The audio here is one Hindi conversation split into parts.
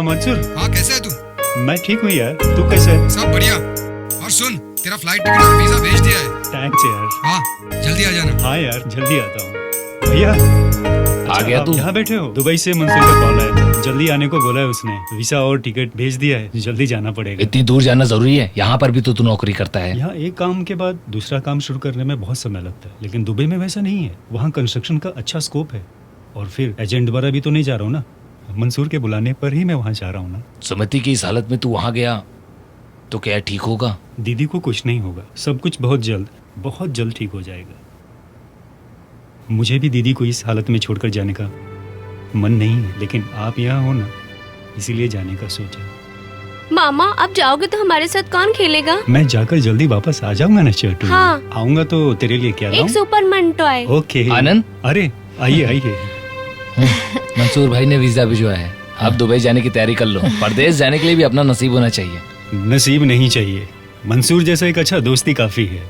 हाँ मंसूर। हाँ कैसा है तू? मैं ठीक हूँ यार, तू कैसा है? सब बढ़िया। और सुन, तेरा फ्लाइट टिकट और वीजा भेज दिया है। थैंक्स यार। हाँ जल्दी आ जाना। हाँ यार जल्दी आता हूँ। भैया आ गया तू? यहाँ बैठे हो? दुबई से मंसूर का कॉल आया था, जल्दी आने को बोला है उसने। वीसा और टिकट भेज दिया है, जल्दी जाना पड़ेगा। इतनी दूर जाना जरूरी है? यहाँ पर भी तो तू नौकरी करता है। यहाँ एक काम के बाद दूसरा काम शुरू करने में बहुत समय लगता है, लेकिन दुबई में वैसा नहीं है। वहाँ कंस्ट्रक्शन का अच्छा स्कोप है, और फिर एजेंट द्वारा भी तो नहीं जा रहा हूँ ना, मंसूर के बुलाने पर ही मैं वहाँ जा रहा हूँ ना। सुमति की इस हालत में तू वहाँ गया तो क्या ठीक होगा? दीदी को कुछ नहीं होगा, सब कुछ बहुत जल्द ठीक हो जाएगा। मुझे भी दीदी को इस हालत में छोड़कर जाने का मन नहीं है, लेकिन आप यहाँ हो ना, इसीलिए जाने का सोचा। मामा आप जाओगे तो हमारे साथ कौन खेलेगा? मैं जाकर जल्दी वापस आ जाऊंगा ना छोटू। हाँ। आऊंगा तो तेरे लिए क्या लाऊं? एक सुपरमैन टॉय। ओके आनंद, अरे आइए। मंसूर भाई ने वीजा भिजवाया है, आप दुबई जाने की तैयारी कर लो। परदेश जाने के लिए भी अपना नसीब होना चाहिए। नसीब नहीं चाहिए, मंसूर जैसा एक अच्छा दोस्ती काफी है।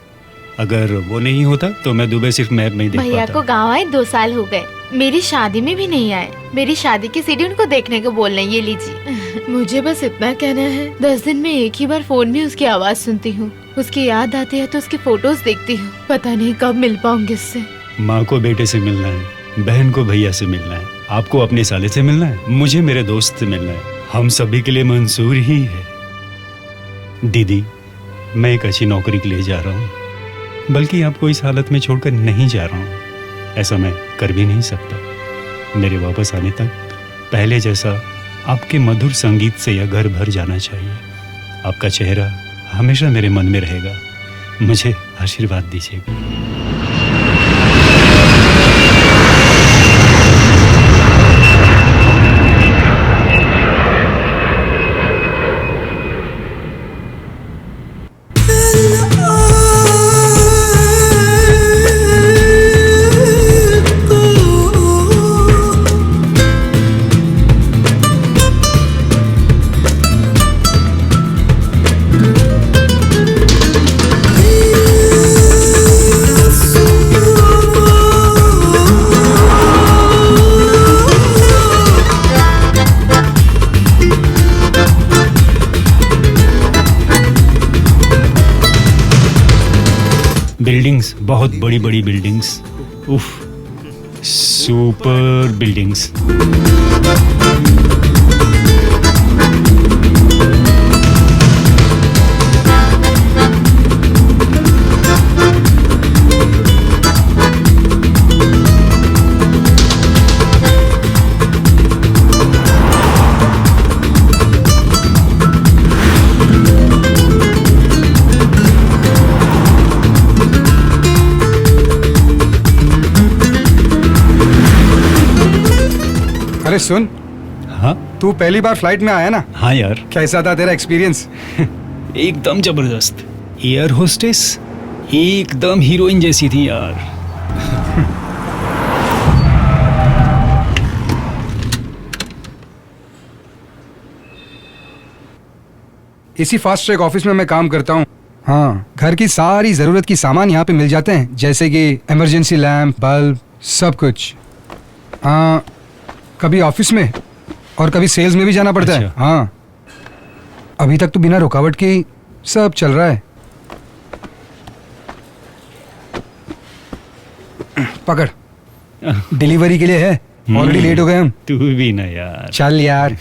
अगर वो नहीं होता तो मैं दुबई सिर्फ मैप में ही देख भैया पाता। को गाँव आए 2 साल हो गए, मेरी शादी में भी नहीं आए। मेरी शादी की सीडी उनको देखने को बोल रहे हैं, ये लीजिए। मुझे बस इतना कहना है, 10 दिन में एक ही बार फोन में उसकी आवाज सुनती हूँ, उसकी याद आती है तो उसकी फोटोज देखती हूँ। पता नहीं कब मिल पाऊंगी उससे। माँ को बेटे से मिलना है, बहन को भैया से मिलना है, आपको अपने साले से मिलना है, मुझे मेरे दोस्त से मिलना है। हम सभी के लिए मंसूर ही है। दीदी मैं एक अच्छी नौकरी के लिए जा रहा हूँ, बल्कि आपको इस हालत में छोड़कर नहीं जा रहा हूँ। ऐसा मैं कर भी नहीं सकता। मेरे वापस आने तक पहले जैसा आपके मधुर संगीत से यह घर भर जाना चाहिए। आपका चेहरा हमेशा मेरे मन में रहेगा। मुझे आशीर्वाद दीजिएगा। बिल्डिंग्स, बहुत बड़ी बड़ी बिल्डिंग्स, उफ, सुपर बिल्डिंग्स। अरे सुन, हाँ तू पहली बार फ्लाइट में आया ना? हाँ यार, कैसा था तेरा एक्सपीरियंस? एकदम जबरदस्त। एयर होस्टेस एकदम हीरोइन जैसी थी यार। इसी फास्ट ट्रैक ऑफिस में मैं काम करता हूँ। हाँ, घर की सारी जरूरत की सामान यहाँ पे मिल जाते हैं, जैसे कि इमरजेंसी लैंप, बल्ब, सब कुछ। कभी ऑफिस में और कभी सेल्स में भी जाना पड़ता है। हाँ, अभी तक तो बिना रुकावट के ही सब चल रहा है। पकड़, डिलीवरी के लिए है, ऑलरेडी लेट हो गए हम। तू भी ना यार। चल यार।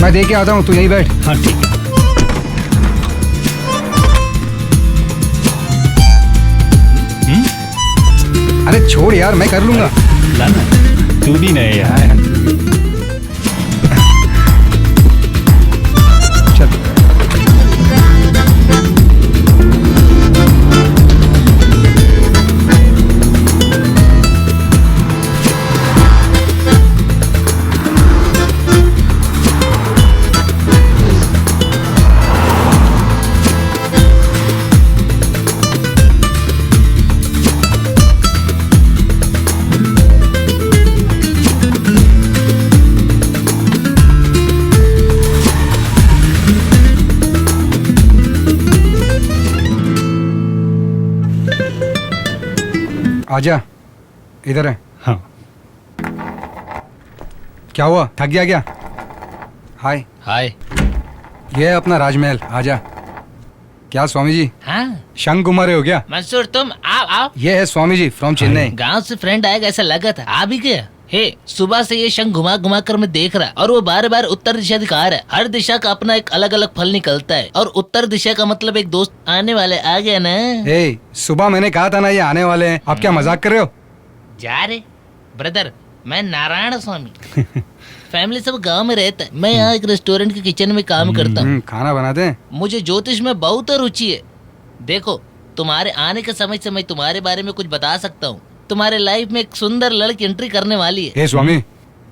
मैं दे के आता हूँ, तू यहीं बैठ। हाँ ठीक है। अरे छोड़ यार, मैं कर लूंगा। लाना, तू भी ना यार। चल। आजा, इधर है। हाँ क्या हुआ, थक गया क्या? हाय, हाय। ये है अपना राजमहल, आजा। क्या स्वामी जी, हाँ शंख घुमा रहे हो क्या? मंसूर, तुम आओ आओ। ये है स्वामी जी फ्रॉम चेन्नई। गांव से फ्रेंड आएगा ऐसा लगा था, आ भी गया। हे, सुबह से ये शंख घुमा घुमा कर मैं देख रहा, और वो बार बार उत्तर दिशा दिखा रहा है। हर दिशा का अपना एक अलग अलग फल निकलता है, और उत्तर दिशा का मतलब एक दोस्त आने वाले आ गया ना। ए, सुबह मैंने कहा था ना ये आने वाले हैं, आप क्या मजाक कर रहे हो? जा रे ब्रदर, मैं नारायण स्वामी। फैमिली सब गांव में रहता है, मैं यहाँ एक रेस्टोरेंट के किचन में काम करता हूँ। खाना बनाते हैं। मुझे ज्योतिष में बहुत रुचि है। देखो, तुम्हारे आने के समय से मैं तुम्हारे बारे में कुछ बता सकता हूँ। तुम्हारे लाइफ में एक सुंदर लड़की एंट्री करने वाली है। ए स्वामी,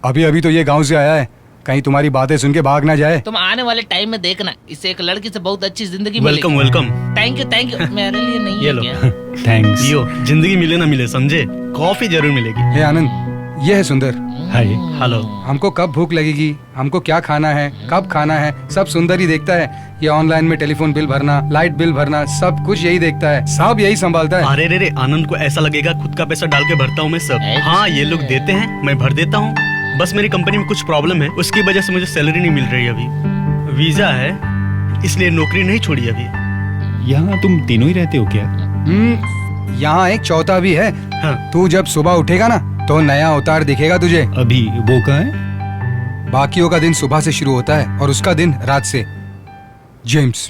अभी अभी तो ये गांव से आया है, कहीं तुम्हारी बातें सुन के भाग ना जाए। तुम आने वाले टाइम में देखना, इससे एक लड़की से बहुत अच्छी जिंदगी मिलेगी। Welcome welcome. थैंक यू मेरे लिए नहीं ये है लो। क्या? थैंक्स। पियो, जिंदगी मिले ना मिले, समझे, कॉफी जरूर मिलेगी। हे आनंद, ये है सुंदर। हाय। हेलो। हमको कब भूख लगेगी, हमको क्या खाना है, कब खाना है, सब सुंदर ही देखता है। ये ऑनलाइन में टेलीफोन बिल भरना, लाइट बिल भरना, सब कुछ यही देखता है, सब यही संभालता है। अरे रे, आनंद को ऐसा लगेगा खुद का पैसा डाल के भरता हूँ मैं सब। अच्छा। हाँ, ये लोग देते हैं, मैं भर देता हूँ। बस मेरी कंपनी में कुछ प्रॉब्लम है, उसकी वजह से मुझे सैलरी नहीं मिल रही अभी। वीजा है, इसलिए नौकरी नहीं छोड़ी अभी। यहाँ तुम तीनों ही रहते हो क्या? यहाँ एक चौथा भी है। हाँ। तू जब सुबह उठेगा ना तो नया अवतार दिखेगा तुझे। अभी वो कहाँ है? बाकियों का दिन सुबह से शुरू होता है और उसका दिन रात से। जेम्स।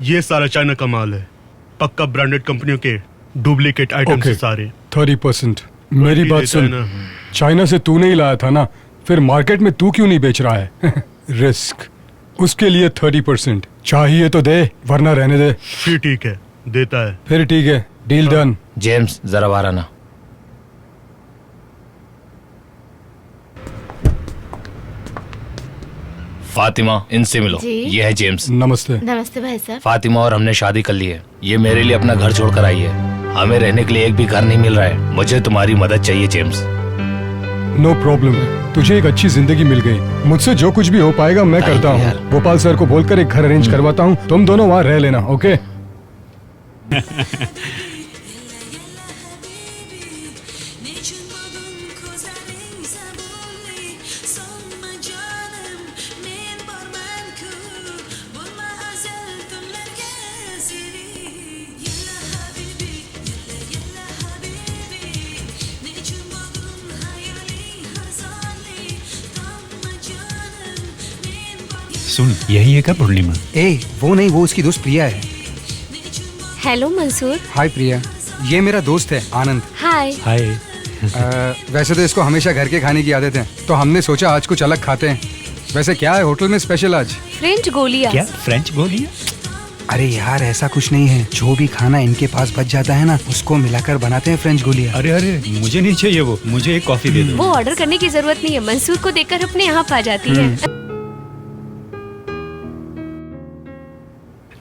ये सारा चाइना का माल है, पक्का ब्रांडेड कंपनियों के डुप्लीकेट आइटम Okay. सारे। 30%। मेरी बात सुन, चाइना से तू नहीं लाया था ना, फिर मार्केट में तू क्यों नहीं बेच रहा है? रिस्क, उसके लिए 30%। चाहिए तो दे, वरना रहने दे। फिर ठीक है, देता है। फिर ठीक है, डील डन। जेम्स, जरा बाहर आना। फातिमा, इनसे मिलो। जी। ये है जेम्स। नमस्ते। नमस्ते भाई साहब। फातिमा और हमने शादी कर ली है। ये मेरे लिए अपना घर छोड़कर आई है। हमें रहने के लिए एक भी घर नहीं मिल रहा है। मुझे तुम्हारी मदद चाहिए जेम्स। नो प्रॉब्लम, तुझे एक अच्छी जिंदगी मिल गई। मुझसे जो कुछ भी हो पाएगा मैं Thank करता you, हूँ। यार। गोपाल सर को बोलकर एक घर अरेंज करवाता हूँ, तुम दोनों वहाँ रह लेना। ओके? सुन, यही है क्या पूर्णिमा? ए, वो नहीं, वो उसकी दोस्त प्रिया है। हेलो मंसूर। हाय प्रिया, ये मेरा दोस्त है आनंद। हाय। हाय। वैसे तो इसको हमेशा घर के खाने की आदत है, तो हमने सोचा आज कुछ अलग खाते हैं। वैसे क्या है होटल में स्पेशल आज? फ्रेंच गोलियां। क्या फ्रेंच गोलियां? अरे यार, ऐसा कुछ नहीं है। जो भी खाना इनके पास बच जाता है ना, उसको मिलाकर बनाते हैं फ्रेंच गोलियां। अरे अरे, मुझे नहीं चाहिए वो, मुझे एक कॉफी दे दो। वो ऑर्डर करने की जरूरत नहीं है, मंसूर को देखकर अपने आप आ जाती है।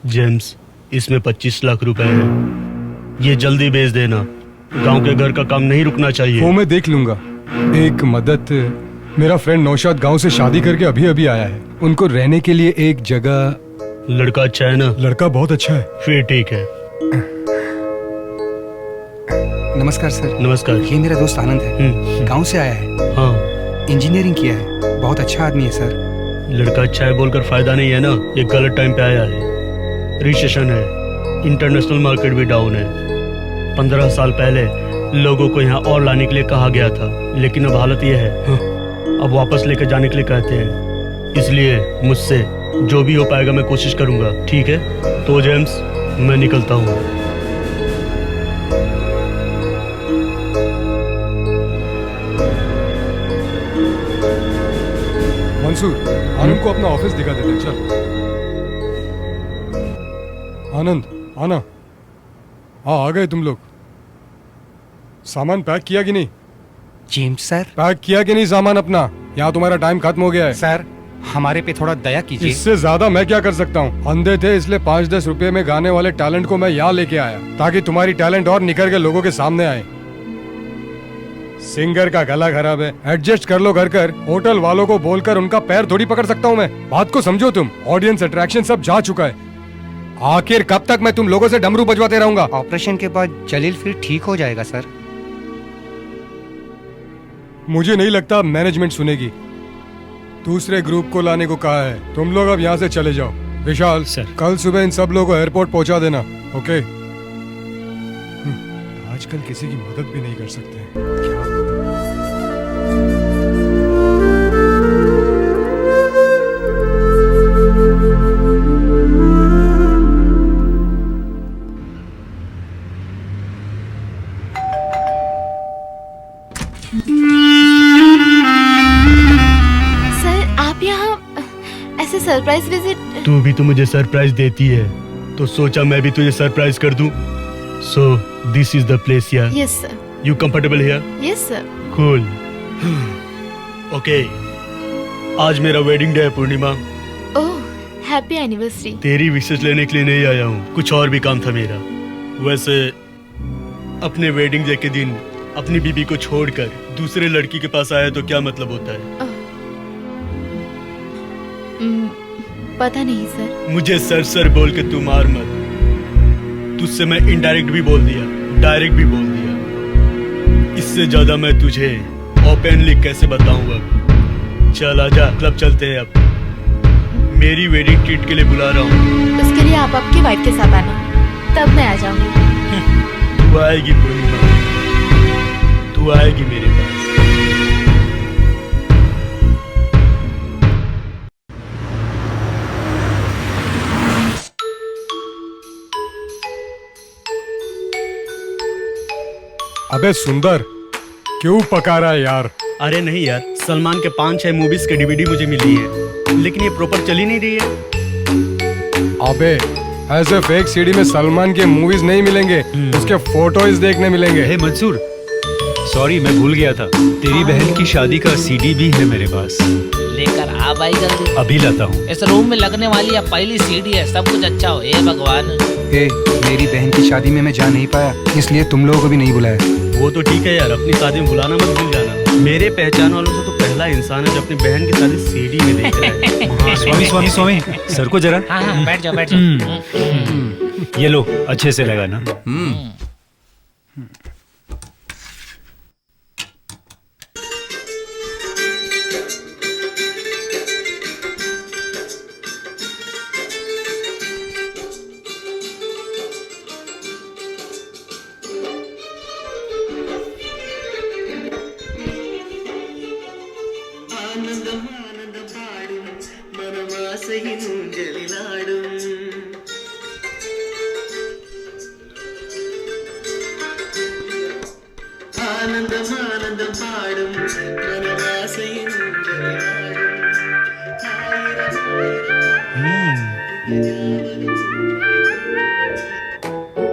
जेम्स, इसमें 25 लाख रुपए है, ये जल्दी भेज देना। गांव के घर का काम नहीं रुकना चाहिए। वो मैं देख लूंगा। एक मदद, मेरा फ्रेंड नौशाद गांव से शादी करके अभी अभी आया है। उनको रहने के लिए एक जगह। लड़का अच्छा है ना? लड़का बहुत अच्छा है। फिर ठीक है। नमस्कार सर। नमस्कार। ये मेरा दोस्त आनंद है, गांव से आया है, हाँ, इंजीनियरिंग किया है, बहुत अच्छा आदमी है सर। लड़का अच्छा है बोलकर फायदा नहीं है ना, ये गलत टाइम पे आया है। रिसेशन है, इंटरनेशनल मार्केट भी डाउन है। 15 साल पहले लोगों को यहाँ और लाने के लिए कहा गया था, लेकिन अब हालत ये है, अब वापस लेकर जाने के लिए कहते हैं। इसलिए मुझसे जो भी हो पाएगा मैं कोशिश करूंगा, ठीक है? तो जेम्स, मैं निकलता हूँ। मंसूर, आनंद को अपना ऑफिस दिखा देते हैं, चल। आनंद, आना। हाँ, आ गए तुम लोग। सामान पैक किया कि नहीं? James sir. पैक किया कि नहीं सामान अपना? यहाँ तुम्हारा टाइम खत्म हो गया है। सर, हमारे पे थोड़ा दया कीजिए। इससे ज्यादा मैं क्या कर सकता हूँ? अंधे थे इसलिए 5-10 रुपए में गाने वाले टैलेंट को मैं यहाँ लेके आया, ताकि तुम्हारी टैलेंट और निखर के लोगों के सामने आए। सिंगर का गला खराब है, एडजस्ट कर लो घर कर। होटल वालों को बोलकर उनका पैर थोड़ी पकड़ सकता हूँ मैं। बात को समझो तुम। ऑडियंस अट्रैक्शन सब जा चुका है। आखिर कब तक मैं तुम लोगों से डमरू बजवाते रहूंगा? ऑपरेशन के बाद जलील फिर ठीक हो जाएगा सर। मुझे नहीं लगता मैनेजमेंट सुनेगी। दूसरे ग्रुप को लाने को कहा है। तुम लोग अब यहाँ से चले जाओ। विशाल सर। कल सुबह इन सब लोगों को एयरपोर्ट पहुंचा देना, ओके? आजकल किसी की मदद भी नहीं कर सकते। सर, आप यहाँ ऐसे सरप्राइज विजिट? तू भी तो मुझे सरप्राइज देती है, तो सोचा मैं भी तुझे सरप्राइज कर दूं। So this is the place here. Yes sir. You comfortable here? Yes sir. Cool. Okay. आज मेरा वेडिंग डे है पूर्णिमा। ओह, हैप्पी एनिवर्सरी। तेरी विशेष लेने के लिए नहीं आया हूँ, कुछ और भी काम था मेरा। वैसे अपने वेडिंग डे के दिन अपनी बीबी को छोड़कर दूसरे लड़की के पास आया तो क्या मतलब होता है? पता नहीं सर। मुझे सर सर बोल के तू मार मत। तुझसे मैं इनडायरेक्ट भी बोल दिया, डायरेक्ट भी बोल दिया। इससे ज्यादा मैं तुझे ओपनली कैसे बताऊं अब? चल आजा, क्लब चलते हैं अब। मेरी वेडिंग ट्रीट के लिए बुला रहा हूँ। उसके लिए आप आपकी वाइफ के साथ आना, तब मैं आ जाऊंगी। तू आएगी पूर्णिमा, तू आएगी मेरे पास। अबे सुंदर, क्यों पका रहा है यार? अरे नहीं यार, सलमान के 5-6 मूवीज के डीवीडी मुझे मिली है, लेकिन ये प्रॉपर चली नहीं रही है। अबे ऐसे फेक सीडी में सलमान के मूवीज नहीं मिलेंगे, उसके फोटोज देखने मिलेंगे। हे मंसूर, सॉरी मैं भूल गया था। तेरी बहन की शादी का सीडी भी है मेरे पास। लेकर आ भाई जल्दी। अभी लाता हूँ। इस रूम में लगने वाली अब पहली सीढ़ी है, सब कुछ अच्छा हो। हे भगवान। मेरी बहन की शादी में मैं जा नहीं पाया, इसलिए तुम लोगों को भी नहीं बुलाया। वो तो ठीक है यार, अपनी शादी में बुलाना मत भूल जाना। मेरे पहचान वालों से तो पहला इंसान है जो अपनी बहन की शादी सीडी में देख रहा है। स्वामी स्वामी स्वामी, सर को जरा। हाँ हाँ, बैठ जाओ बैठ जाओ। ये लो, अच्छे से लगाना।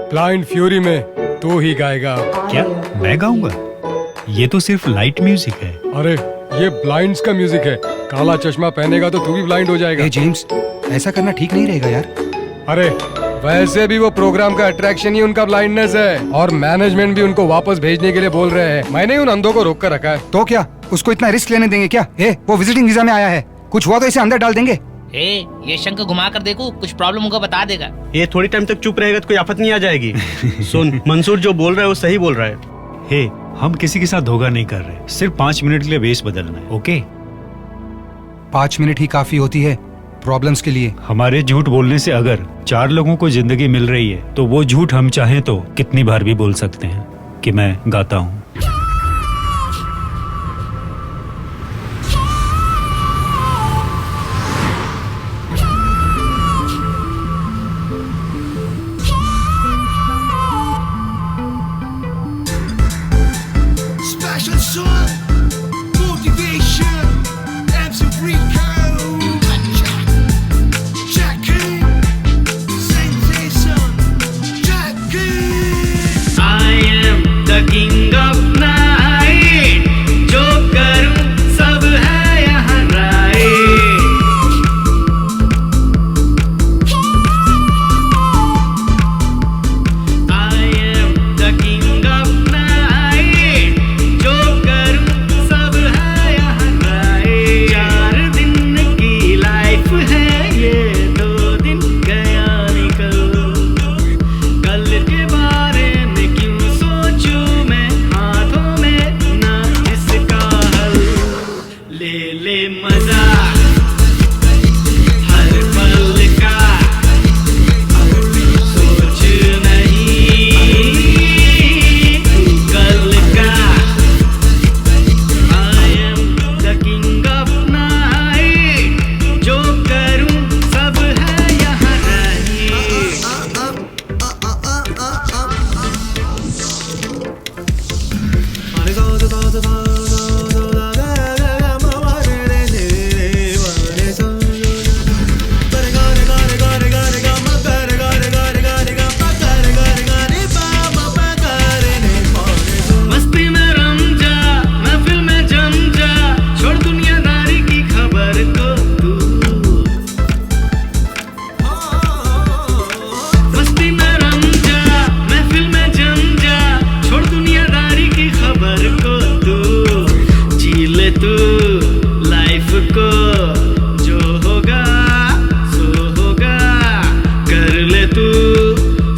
ब्लाइंड फ्यूरी में तू ही गाएगा। क्या मैं गाऊंगा? ये तो सिर्फ लाइट म्यूजिक है। अरे ये ब्लाइंड्स का म्यूजिक है। काला चश्मा पहनेगा तो तू भी ब्लाइंड हो जाएगा। जेम्स, ऐसा करना ठीक नहीं रहेगा यार। अरे वैसे भी वो प्रोग्राम का अट्रैक्शन ही उनका ब्लाइंडनेस है और मैनेजमेंट भी उनको वापस भेजने के लिए बोल रहे हैं। मैंने ही उन अंधों को रोक कर रखा है। तो क्या उसको इतना रिस्क लेने देंगे क्या? वो विजिटिंग वीजा में आया है, कुछ हुआ तो इसे अंदर डाल देंगे। ये शंख घुमा कर देखो, कुछ प्रॉब्लम होगा बता देगा। ये थोड़ी टाइम तक चुप रहेगा तो कोई आफत नहीं आ जाएगी। सुन, मंसूर जो बोल रहा है वो सही बोल रहा है। हे, हम किसी के साथ धोखा नहीं कर रहे, सिर्फ 5 मिनट के लिए वेश बदलना है। ओके, 5 मिनट ही काफी होती है प्रॉब्लम्स के लिए। हमारे झूठ बोलने से अगर 4 लोगों को जिंदगी मिल रही है तो वो झूठ हम चाहें तो कितनी बार भी बोल सकते हैं कि मैं गाता हूँ। Special song, motivation, MC Rico, Jackie, sensation, Jackie. I am the king of night, जो करूं सब है यहाँ right. I am the king of night, जो करूं सब है यहाँ right. 4 दिन की लाइफ है ये, 2 दिन गया निकल। कल के बारे में क्यों सोचूं मैं, हाथों में ना इसका हल। ले मजा हर पल का, सोच नहीं तू कल का। I am the king of night, जो करूं सब है यहाँ right. मस्ती में रम जा, महफिल में जम जा, छोड़ दुनियादारी की खबर को तू। मस्ती में रम जा, महफिल में जम जा, छोड़ दुनियादारी की खबर को तू। जी ले तू लाइफ को, जो होगा सो होगा। कर ले तू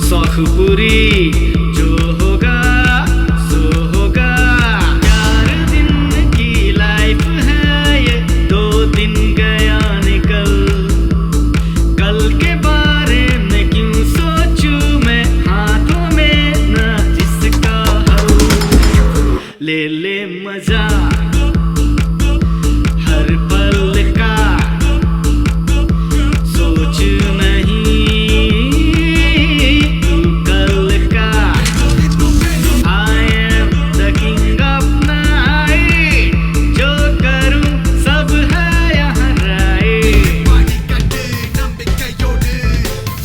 शौक पूरी, जो होगा सो होगा। 4 दिन की लाइफ है ये, 2 दिन गया निकल। कल के बारे में क्यों सोचूं मैं, हाथों में ना जिसका हल। ले मजा हर पल का, सोच नहीं तू कल का। I am the king of night, जो करूं सब है यहाँ right. Manikate, nambikaiyodu,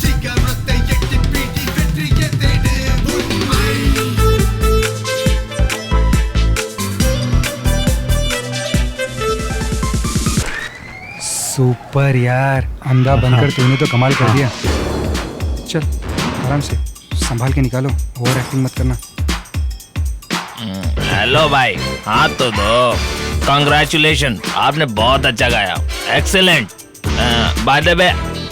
சிகரத்தை எட்டி பீட்டி வெற்றியை தேடு உண்மை. सुपर यार, अंधा बनकर तूने तो कमाल कर दिया। चल आराम से संभाल के निकालो, ओवर एक्टिंग मत करना। हेलो भाई, हाथ तो दो। कंग्रेचुलेशन, आपने बहुत अच्छा गाया, excellent. By the way,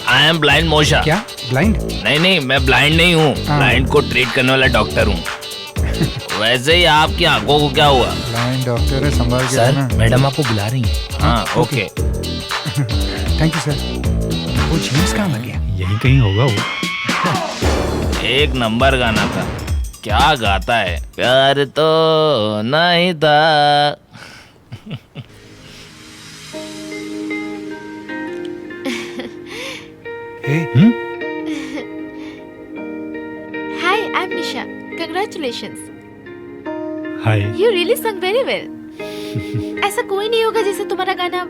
I am blind मोशा। क्या ब्लाइंड? नहीं, मैं ब्लाइंड नहीं हूँ, हाँ। ब्लाइंड को ट्रीट करने वाला डॉक्टर हूँ। वैसे ही आपकी आंखों को क्या हुआ? ब्लाइंड डॉक्टर है, संभाल के सर, रहना। मैडम आपको बुला रही हैं। हाँ, ओके। Thank you sir. वो जेम्स कहाँ लग गया? यही कहीं होगा वो। एक नंबर गाना था, क्या गाता है। प्यार तो नहीं था। Hi, I'm Nisha. Congratulations. Hi, You really sung very well. ऐसा कोई नहीं होगा जिसे तुम्हारा गाना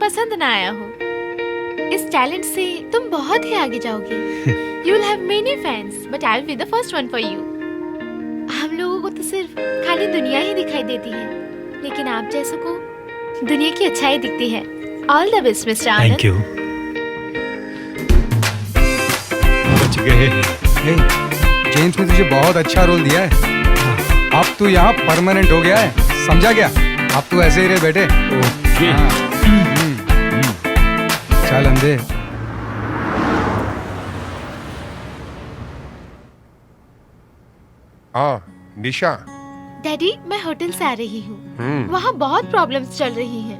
पसंद ना आया हो। इस टैलेंट से तुम बहुत ही आगे जाओगे। You will have many fans, but I will be the first one for you. हम लोगों को तो सिर्फ खाली दुनिया ही दिखाई देती है, लेकिन आप जैसों को दुनिया की अच्छाई दिखती है। All the best, Mr. Anand. Thank you. गए हैं। हे, जेम्स ने तुझे बहुत अच्छा रोल दिया है। अब तू यहाँ परमानेंट हो गया है, समझा क्या? अब तू ऐसे ही रहे बेटे। ओके। हाँ। चल अंधे। हाँ निशा। डैडी, मैं होटल से आ रही हूँ। वहाँ बहुत प्रॉब्लम्स चल रही हैं।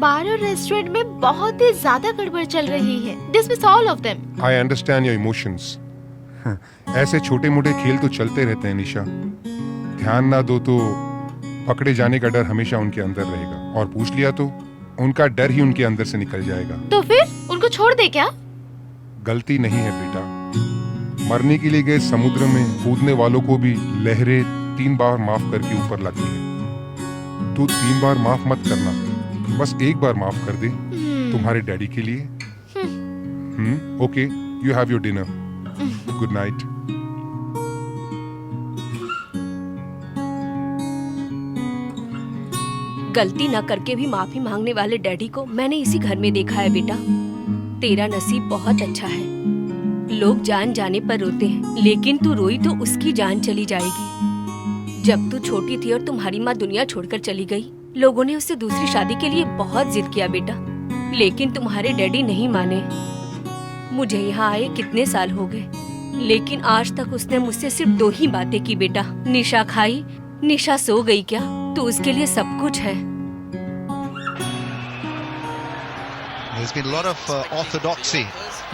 बार और रेस्टोरेंट में बहुत ही ज्यादा गड़बड़ चल रही है। Dismiss all of them. I understand your emotions. ऐसे छोटे मोटे खेल तो चलते रहते हैं निशा। ध्यान ना दो तो पकड़े जाने का डर हमेशा उनके अंदर रहेगा, और पूछ लिया तो उनका डर ही उनके अंदर से निकल जाएगा। तो फिर उनको छोड़ दे क्या? गलती नहीं है बेटा। मरने के लिए गए समुद्र में कूदने वालों को भी लहरें 3 बार माफ करके ऊपर लाती है। तू 3 बार माफ मत करना, बस 1 बार माफ कर दे तुम्हारे डैडी के लिए। Okay, you have your dinner. Good night. गलती न करके भी माफी मांगने वाले डैडी को मैंने इसी घर में देखा है बेटा। तेरा नसीब बहुत अच्छा है। लोग जान जाने पर रोते हैं, लेकिन तू रोई तो उसकी जान चली जाएगी। जब तू छोटी थी और तुम्हारी माँ दुनिया छोड़कर चली गई, लोगों ने उससे दूसरी शादी के लिए बहुत जिद किया बेटा, लेकिन तुम्हारे डैडी नहीं माने। मुझे यहाँ आए कितने साल हो गए, लेकिन आज तक उसने मुझसे सिर्फ 2 ही बातें की बेटा। निशा खाई, निशा सो गई क्या? तो उसके लिए सब कुछ है।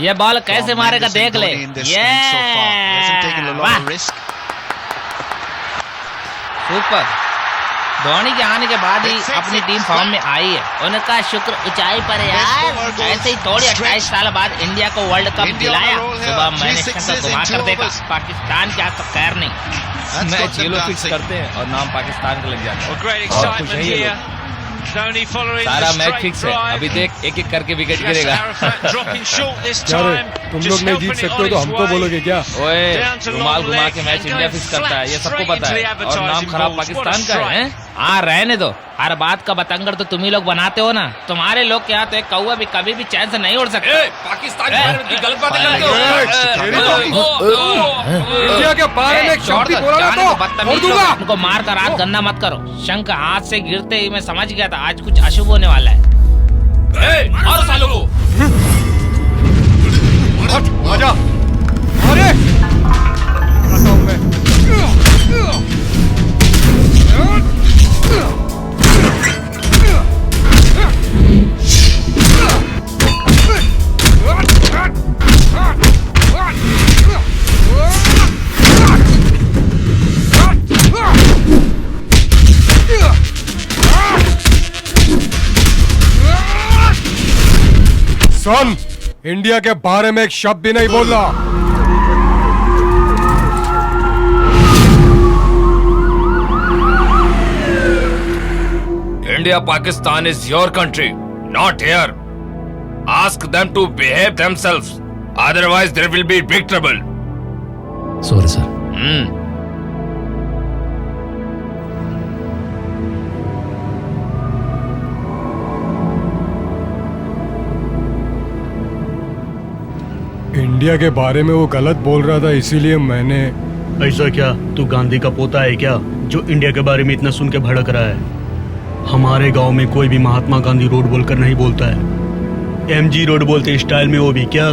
ये बॉल कैसे मारेगा देख ले। सुपर। धोनी के आने के बाद ही अपनी टीम फॉर्म में आई है। उनका शुक्र ऊंचाई पर है यार। ऐसे ही थोड़ी 28 साल बाद इंडिया को वर्ल्ड कप दिलाया। सुबह मैंने शंका घुमा कर देखा, पाकिस्तान के आज तक खैर नहीं। मैच ये लोग फिक्स करते हैं और नाम पाकिस्तान का लग जाता है। और खुश है ये लोग। सारा मैच फिक्स है। अभी देख एक एक करके विकेट गिरेगा। तुम लोग नहीं जीत सकते हो तो हमको बोलोगे क्या? ओए, रुमाल घुमा के मैच इंडिया फिक्स करता है, ये सबको पता है। और नाम खराब पाकिस्तान का है। हाँ रहने दो, हर बात का बतंगड़ तो तुम ही लोग बनाते हो ना। तुम्हारे लोग के यहाँ तो एक कौवा भी कभी भी चैन से नहीं उड़ सकता। पाकिस्तान की गलत बातें करते हो। इंडिया के बारे में एक शब्द भी बोला तो छोड़ दूंगा। उनको मार कर रात गंदा मत करो। शंख हाथ से गिरते ही मैं समझ गया था आज कुछ अशुभ होने वाला है। और सालों को आजा। अरे आता हूं मैं। सुन, इंडिया के बारे में एक शब्द भी नहीं बोलना। India, Pakistan is your country, not here. Ask them to behave themselves. Otherwise, there will be big trouble. Sorry, sir. India के बारे में वो गलत बोल रहा था, इसीलिए मैंने। ऐसा क्या? तू गांधी का पोता है क्या, जो इंडिया के बारे में इतना सुन के भड़क रहा है? हमारे गांव में कोई भी महात्मा गांधी रोड बोलकर नहीं बोलता है। MG रोड बोलते स्टाइल में, वो भी क्या?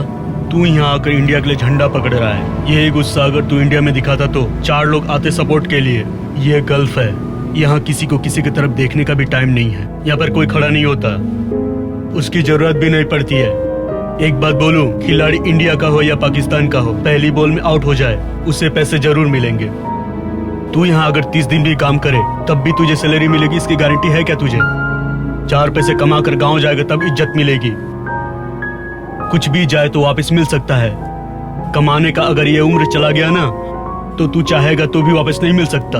तू यहाँ आकर इंडिया के लिए झंडा पकड़ रहा है। यही गुस्सा अगर तू इंडिया में दिखाता तो 4 लोग आते सपोर्ट के लिए। ये गल्फ है, यहाँ किसी को किसी की तरफ देखने का भी टाइम नहीं है। यहाँ पर कोई खड़ा नहीं होता, उसकी जरूरत भी नहीं पड़ती है। एक बात बोलूं, खिलाड़ी इंडिया का हो या पाकिस्तान का हो, पहली बॉल में आउट हो जाए उसे पैसे जरूर मिलेंगे। तू यहाँ अगर 30 दिन भी काम करे तब भी तुझे सैलरी मिलेगी, इसकी गारंटी है क्या तुझे? 4 पैसे कमा कर गाँव जाएगा तब इज्जत मिलेगी। कुछ भी जाए तो वापस मिल सकता है। कमाने का अगर ये उम्र चला गया ना तो तू चाहेगा तो भी वापस नहीं मिल सकता।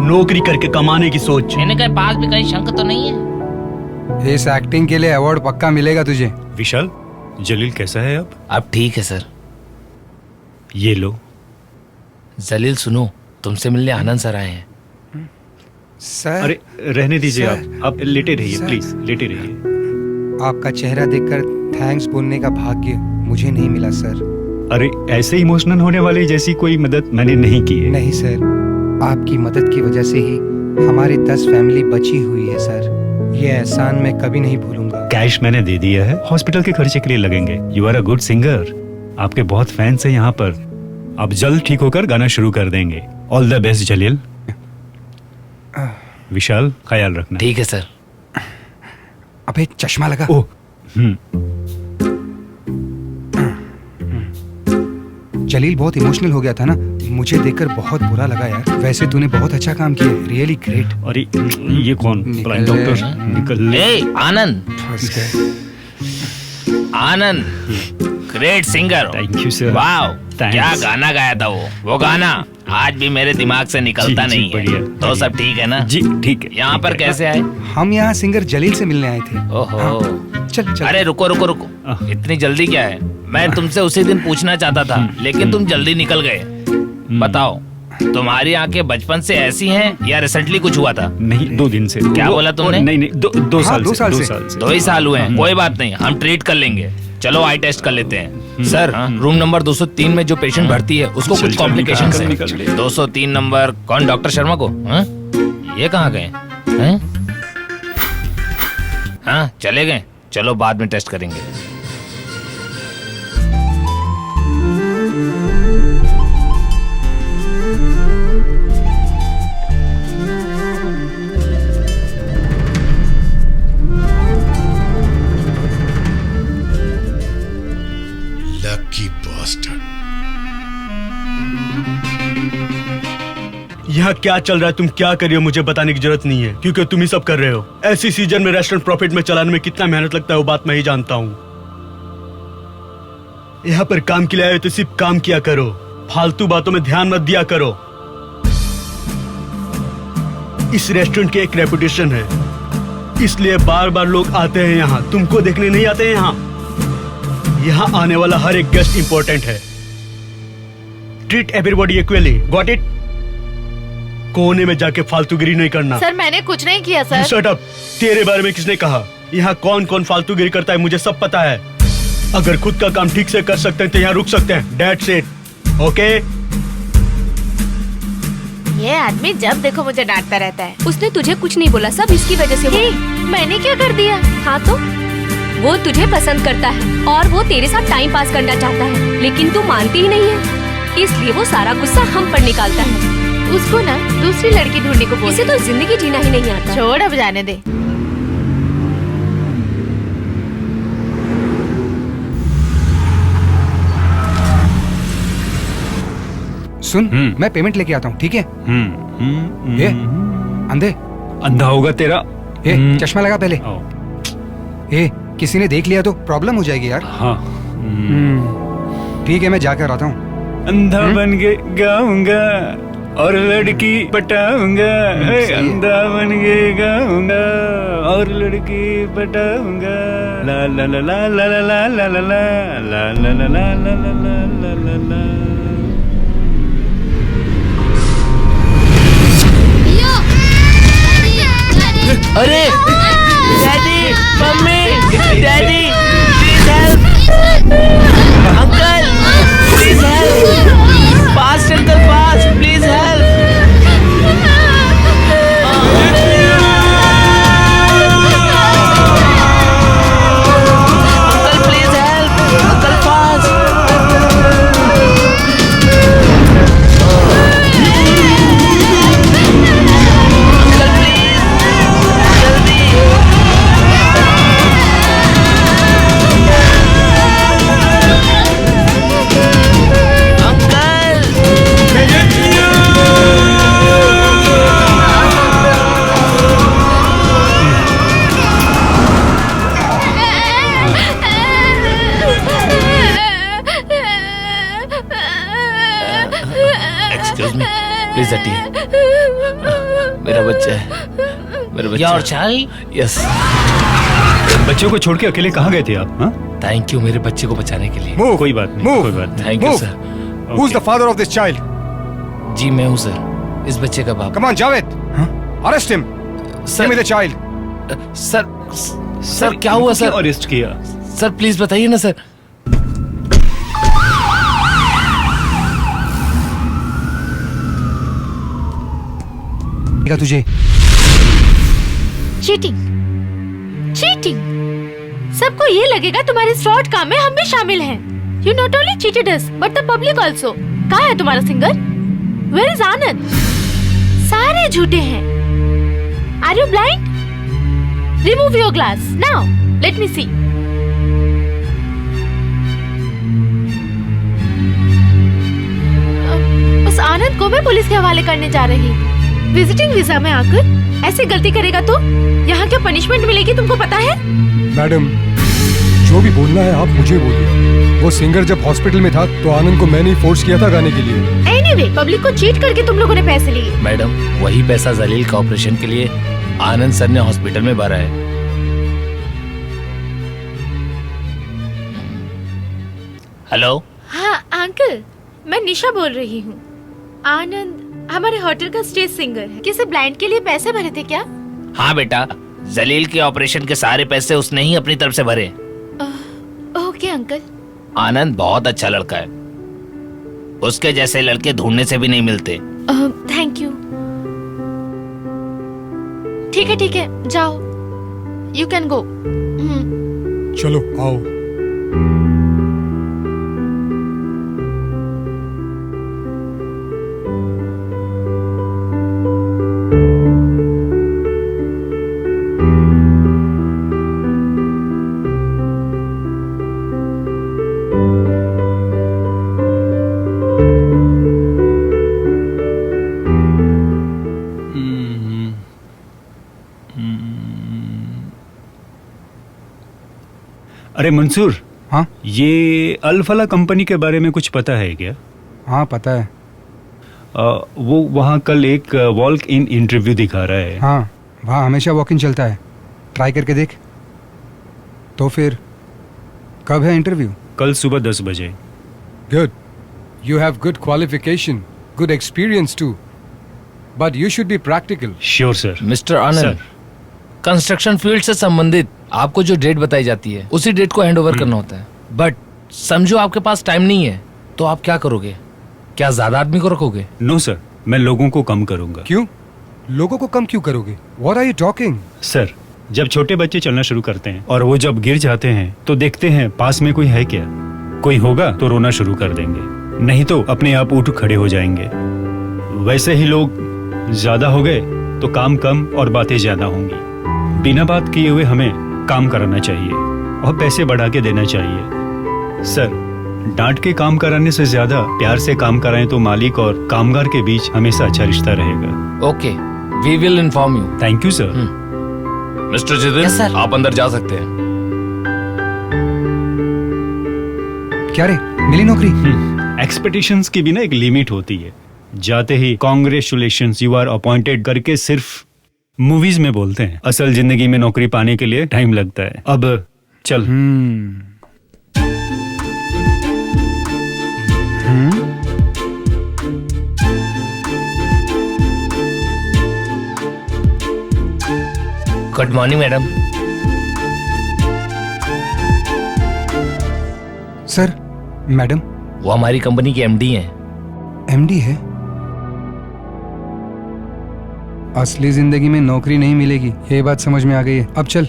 नौकरी करके कमाने की सोच। इनके पास भी कहीं शंख तो नहीं है? इस एक्टिंग के लिए अवार्ड पक्का मिलेगा तुझे। विशाल, जलील कैसा है अब ठीक है सर। ये लो। जलील सुनो, तुमसे मिलने आनंद सर आए हैं। सर, अरे रहने दीजिए, आप लेटे रहिए प्लीज, लेटे रहिए। आपका चेहरा देखकर थैंक्स बोलने का भाग्य मुझे नहीं मिला सर। अरे ऐसे इमोशनल होने वाली जैसी कोई मदद मैंने नहीं की है। नहीं सर, आपकी मदद की वजह से ही हमारी 10 फैमिली बची हुई है सर। ये एहसान मैं कभी नहीं भूलूंगा। कैश मैंने दे दिया है, हॉस्पिटल के खर्चे के लिए लगेंगे। You are a good singer, आपके बहुत फैंस हैं यहाँ पर। आप जल्द ठीक होकर गाना शुरू कर देंगे। ऑल द बेस्ट जलील। विशाल, ख्याल रखना। ठीक है सर। अबे चश्मा लगा। ओह, जलील बहुत इमोशनल हो गया था ना, मुझे देखकर बहुत बुरा लगा यार। वैसे तूने बहुत अच्छा काम किया, रियली ग्रेट। अरे ये कौन? ब्लाइंड डॉक्टर निकल। ए आनंद, फंस गए। Anand great singer. Thank you sir. Wow, Thanks. क्या गाना गाया था वो गाना आज भी मेरे दिमाग से निकलता जी, नहीं बढ़िया, है। तो बढ़िया। सब ठीक है ना? जी ठीक है। यहाँ पर कैसे आए? हम यहाँ सिंगर जलील से मिलने आए थे। ओहो, चल चल। अरे रुको रुको रुको, इतनी जल्दी क्या है? मैं तुमसे उसी दिन पूछना चाहता था, लेकिन तुम जल्दी निकल गए। बताओ, तुम्हारी आंखें बचपन से ऐसी हैं या रिसेंटली कुछ हुआ था? नहीं, 2 दिन से। क्या बोला तुमने? नहीं नहीं, दो हाँ, साल दो से। साल 2 से। साल से। 2 ही साल हुए हैं, कोई बात नहीं, हम ट्रीट कर लेंगे। चलो आई टेस्ट कर लेते हैं। सर, रूम नंबर 203 में जो पेशेंट भर्ती है उसको कुछ कॉम्प्लिकेशन है। 203 नंबर कौन? डॉक्टर शर्मा को? हाँ? ये कहाँ गए? हैं? हाँ चले गए, चलो बाद में टेस्ट करेंगे। Lucky Boston. यहाँ क्या चल रहा है, तुम क्या कर रहे हो, मुझे बताने की जरूरत नहीं है, क्योंकि तुम ही सब कर रहे हो। ऐसी सीजन में रेस्टोरेंट प्रॉफिट में चलाने में कितना मेहनत लगता है वो बात मैं ही जानता हूँ। यहाँ पर काम के लिए आए हो तो सिर्फ काम किया करो, फालतू बातों में ध्यान मत दिया करो। इस रेस्टोरेंट की एक रेपुटेशन है, इसलिए बार बार लोग आते हैं यहाँ, तुमको देखने नहीं आते हैं यहाँ। यहाँ आने वाला हर एक गेस्ट इंपॉर्टेंट है। Treat everybody equally, got it? कोने में जाके फालतूगिरी नहीं करना। सर मैंने कुछ नहीं किया सर। Shut up. तेरे बारे में किसने कहा? यहाँ कौन कौन फालतूगिरी करता है मुझे सब पता है। अगर खुद का काम ठीक से कर सकते हैं तो यहाँ रुक सकते हैं। That's it, okay? ये आदमी जब देखो मुझे डांटता रहता है। उसने तुझे कुछ नहीं बोला, सब इसकी वजह से हे, हुआ। मैंने क्या कर दिया? हाँ तो वो तुझे पसंद करता है और वो तेरे साथ टाइम पास करना चाहता है, लेकिन तू मानती ही नहीं है, इसलिए वो सारा गुस्सा हम पर निकालता है। उसको ना दूसरी लड़की ढूंढने को बोल। इसे तो जिंदगी जीना ही नहीं आता। छोड़, अब जाने दे। सुन, मैं पेमेंट लेके आता हूँ, ठीक है? ये अंधे, अंधा होगा तेरा। ए चश्मा लगा पहले। ओ, ए किसी ने देख लिया तो प्रॉब्लम हो जाएगी यार। हाँ। ठीक है, मैं जाकर आता हूँ। अंधा बन के गाऊंगा और लड़की पटाऊंगा। हे, अंधा बन के गाऊंगा और लड़की पटाऊंगा। ला ला ला ला ला ला ला ला ला ला ला ला ला ला ला ला ला। अरे daddy, mummy, daddy, please help. Uncle, please help. Fast uncle, fast, please help. Uncle please help, uncle fast. Uncle please, जल्दी। एक्सक्यूज मी, प्लीज हटिए। मेरा बच्चा है, मेरा बच्चा। Your child? यस। बच्चों को छोड़ के अकेले कहाँ गए थे आप? हाँ? थैंक यू मेरे बच्चे को बचाने के लिए। Move, कोई बात नहीं, move, कोई बात नहीं। Thank you move. Sir. Who's the father of this child? जी मैं हूँ सर, इस बच्चे का बाप। Come on, Javed. Arrest him. Give me the child. Sir क्या हुआ सर? अरेस्ट किया? सर प्लीज बताइए ना सर। क्या तुझे? Cheating, cheating. सबको ये लगेगा तुम्हारे फ्रॉड काम में हम भी शामिल हैं। You not only cheated us, but the public also. कहाँ है तुम्हारा सिंगर? Where is आनंद? सारे झूठे हैं। Are you blind? Remove your glass now. Let me see. उस आनंद को मैं पुलिस के हवाले करने जा रही हूँ। विजिटिंग वीजा में आकर ऐसे गलती करेगा तो यहाँ क्या पनिशमेंट मिलेगी तुमको पता है? मैडम, जो भी बोलना है आप मुझे बोलिए। वो सिंगर जब हॉस्पिटल में था तो आनंद को मैंने ही फोर्स किया था गाने के लिए। एनीवे, पब्लिक को चीट करके तुम लोगों ने पैसे लिए। मैडम, वही पैसा जलील का ऑपरेशन के लिए आनंद सर ने हॉस्पिटल में भरा है। हेलो। हाँ अंकल, मैं निशा बोल रही हूँ। आनंद हमारे होटल का स्टेज सिंगर है। किसी ब्लाइंड के लिए पैसे भरे थे क्या? हाँ बेटा, जलील के ऑपरेशन के सारे पैसे उसने ही अपनी तरफ से भरे। Okay uncle. आनंद बहुत अच्छा लड़का है, उसके जैसे लड़के ढूंढने से भी नहीं मिलते। Thank you. ठीक है, जाओ। यू कैन गो। चलो आओ। अरे मंसूर, हाँ ये अल-फला कंपनी के बारे में कुछ पता है क्या? हाँ पता है। वो वहाँ कल एक वॉक इन इंटरव्यू दिखा रहा है। हाँ, वहाँ हमेशा वॉक इन चलता है, ट्राई करके देख। तो फिर कब है इंटरव्यू? कल सुबह 10 बजे। Good, you have good qualification, good experience too, but you should be practical. Sure sir. Mister Anand, construction field से संबंधित आपको जो डेट बताई जाती है उसी डेट को हैंड ओवर करना होता है। बट समझो आपके पास टाइम नहीं है तो आप क्या करोगे? क्या ज्यादा आदमी को रखोगे? नो सर, मैं लोगों को कम करूंगा। क्यों? लोगों को कम क्यों करोगे? What are you talking? Sir, जब छोटे बच्चे चलना शुरू करते हैं और वो जब गिर जाते हैं तो देखते हैं पास में कोई है क्या। कोई होगा तो रोना शुरू कर देंगे, नहीं तो अपने आप उठ खड़े हो जाएंगे। वैसे ही लोग ज्यादा हो गए तो काम कम और बातें ज्यादा होंगी। बिना बात किए हुए हमें काम कराना चाहिए और पैसे बढ़ा के देना चाहिए। सर, डांट के काम कराने से ज्यादा प्यार से काम कराएं तो मालिक और कामगार के बीच हमेशा अच्छा रिश्ता रहेगा। Okay, we will inform you. Thank you sir. Mister Jitin, आप अंदर जा सकते हैं। क्या रे, मिली नौकरी? एक्सपेक्टेशंस की भी ना एक लिमिट होती है। जाते ही कांग्रेचुलेशंस, यू आर अपॉइंटेड करके सिर्फ मूवीज में बोलते हैं। असल जिंदगी में नौकरी पाने के लिए टाइम लगता है। अब चल। Good morning madam. Sir, madam. वो हमारी कंपनी के एमडी हैं। एमडी है? असली जिंदगी में नौकरी नहीं मिलेगी, ये बात समझ में आ गई है। अब चल।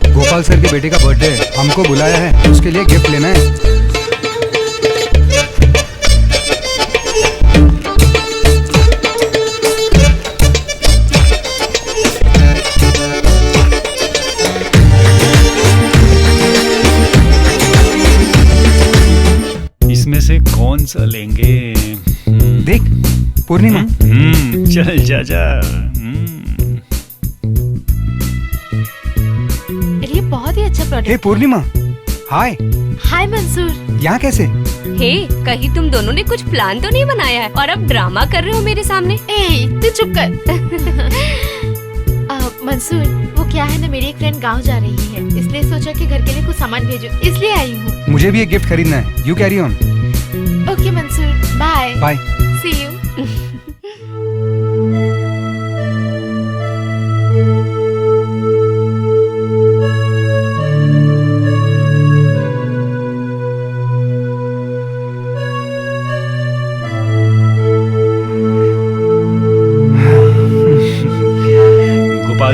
गोपाल सर के बेटे का बर्थडे है, हमको बुलाया है, उसके लिए गिफ्ट लेना है। इसमें से कौन सा लेंगे? देख, पूर्णिमा। चल जा जा। ये बहुत ही अच्छा प्रोडक्ट। हे पूर्णिमा, हाय। हाय मंसूर। यहाँ कैसे? हे, कहीं तुम दोनों ने कुछ प्लान तो नहीं बनाया है और अब ड्रामा कर रहे हो मेरे सामने? तू चुप कर। मंसूर, वो क्या है ना, मेरी एक फ्रेंड गांव जा रही है, इसलिए सोचा कि घर के लिए कुछ सामान भेजो, इसलिए आई हूँ। मुझे भी एक गिफ्ट खरीदना है। You carry on. Okay Mansoor, bye. Bye. See you.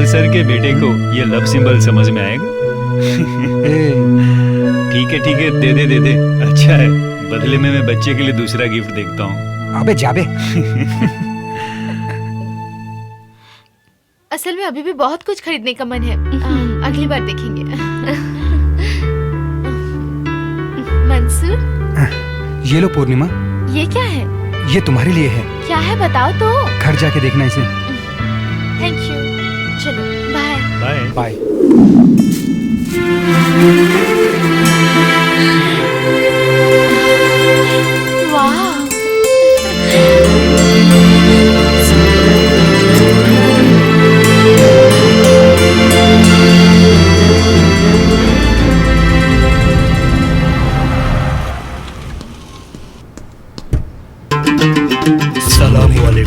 Jamal sir के बेटे को ये लव सिंबल समझ में आएगा? ठीक है दे दे अच्छा है, बदले में मैं बच्चे के लिए दूसरा गिफ्ट देखता हूँ। अबे जाबे। असल में अभी भी बहुत कुछ खरीदने का मन है। अगली बार देखेंगे। मंसूर, ये लो पूर्णिमा, ये क्या है? ये तुम्हारे लिए है। क्या है बताओ तो। घर जाके देखना इसे। Thank you. चलो बाय। Bye bye. वाह,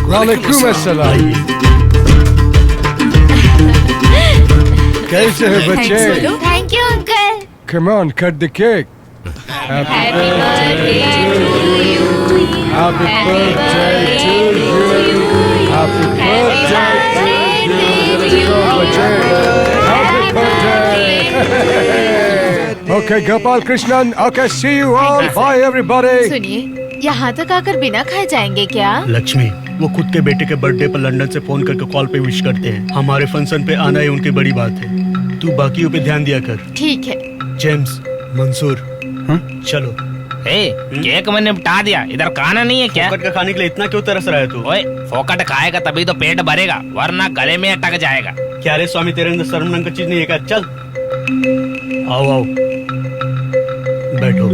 वालेकुम अस्सलाम। कैसे है बच्चे? Thank you uncle. Come on, cut the cake. Happy birthday to you. Happy birthday to you. Happy birthday to you. Happy birthday. Okay, Gopal Krishnan. Okay, see you all. Bye everybody. सुनिए, यहाँ तक आकर बिना खाए जाएंगे क्या? लक्ष्मी, वो खुद के बेटे के बर्थडे पर लंदन से फोन करके कॉल पे विश करते हैं। हमारे फंक्शन पे आना ही उनकी बड़ी बात है। तू बाकियों पे ध्यान दिया कर। ठीक है। जेम्स, मंसूर, चलो। केक मैंने निपटा दिया, इधर खाना नहीं है क्या? फोकट का खाने के लिए इतना क्यों तरस रहा है तू? ओए, फोकट खाएगा तभी तो पेट भरेगा, वरना गले में अटक जाएगा। क्या रे स्वामी, तेरे अंदर शर्म नाम का चीज नहीं है क्या? चल आओ आओ बैठो।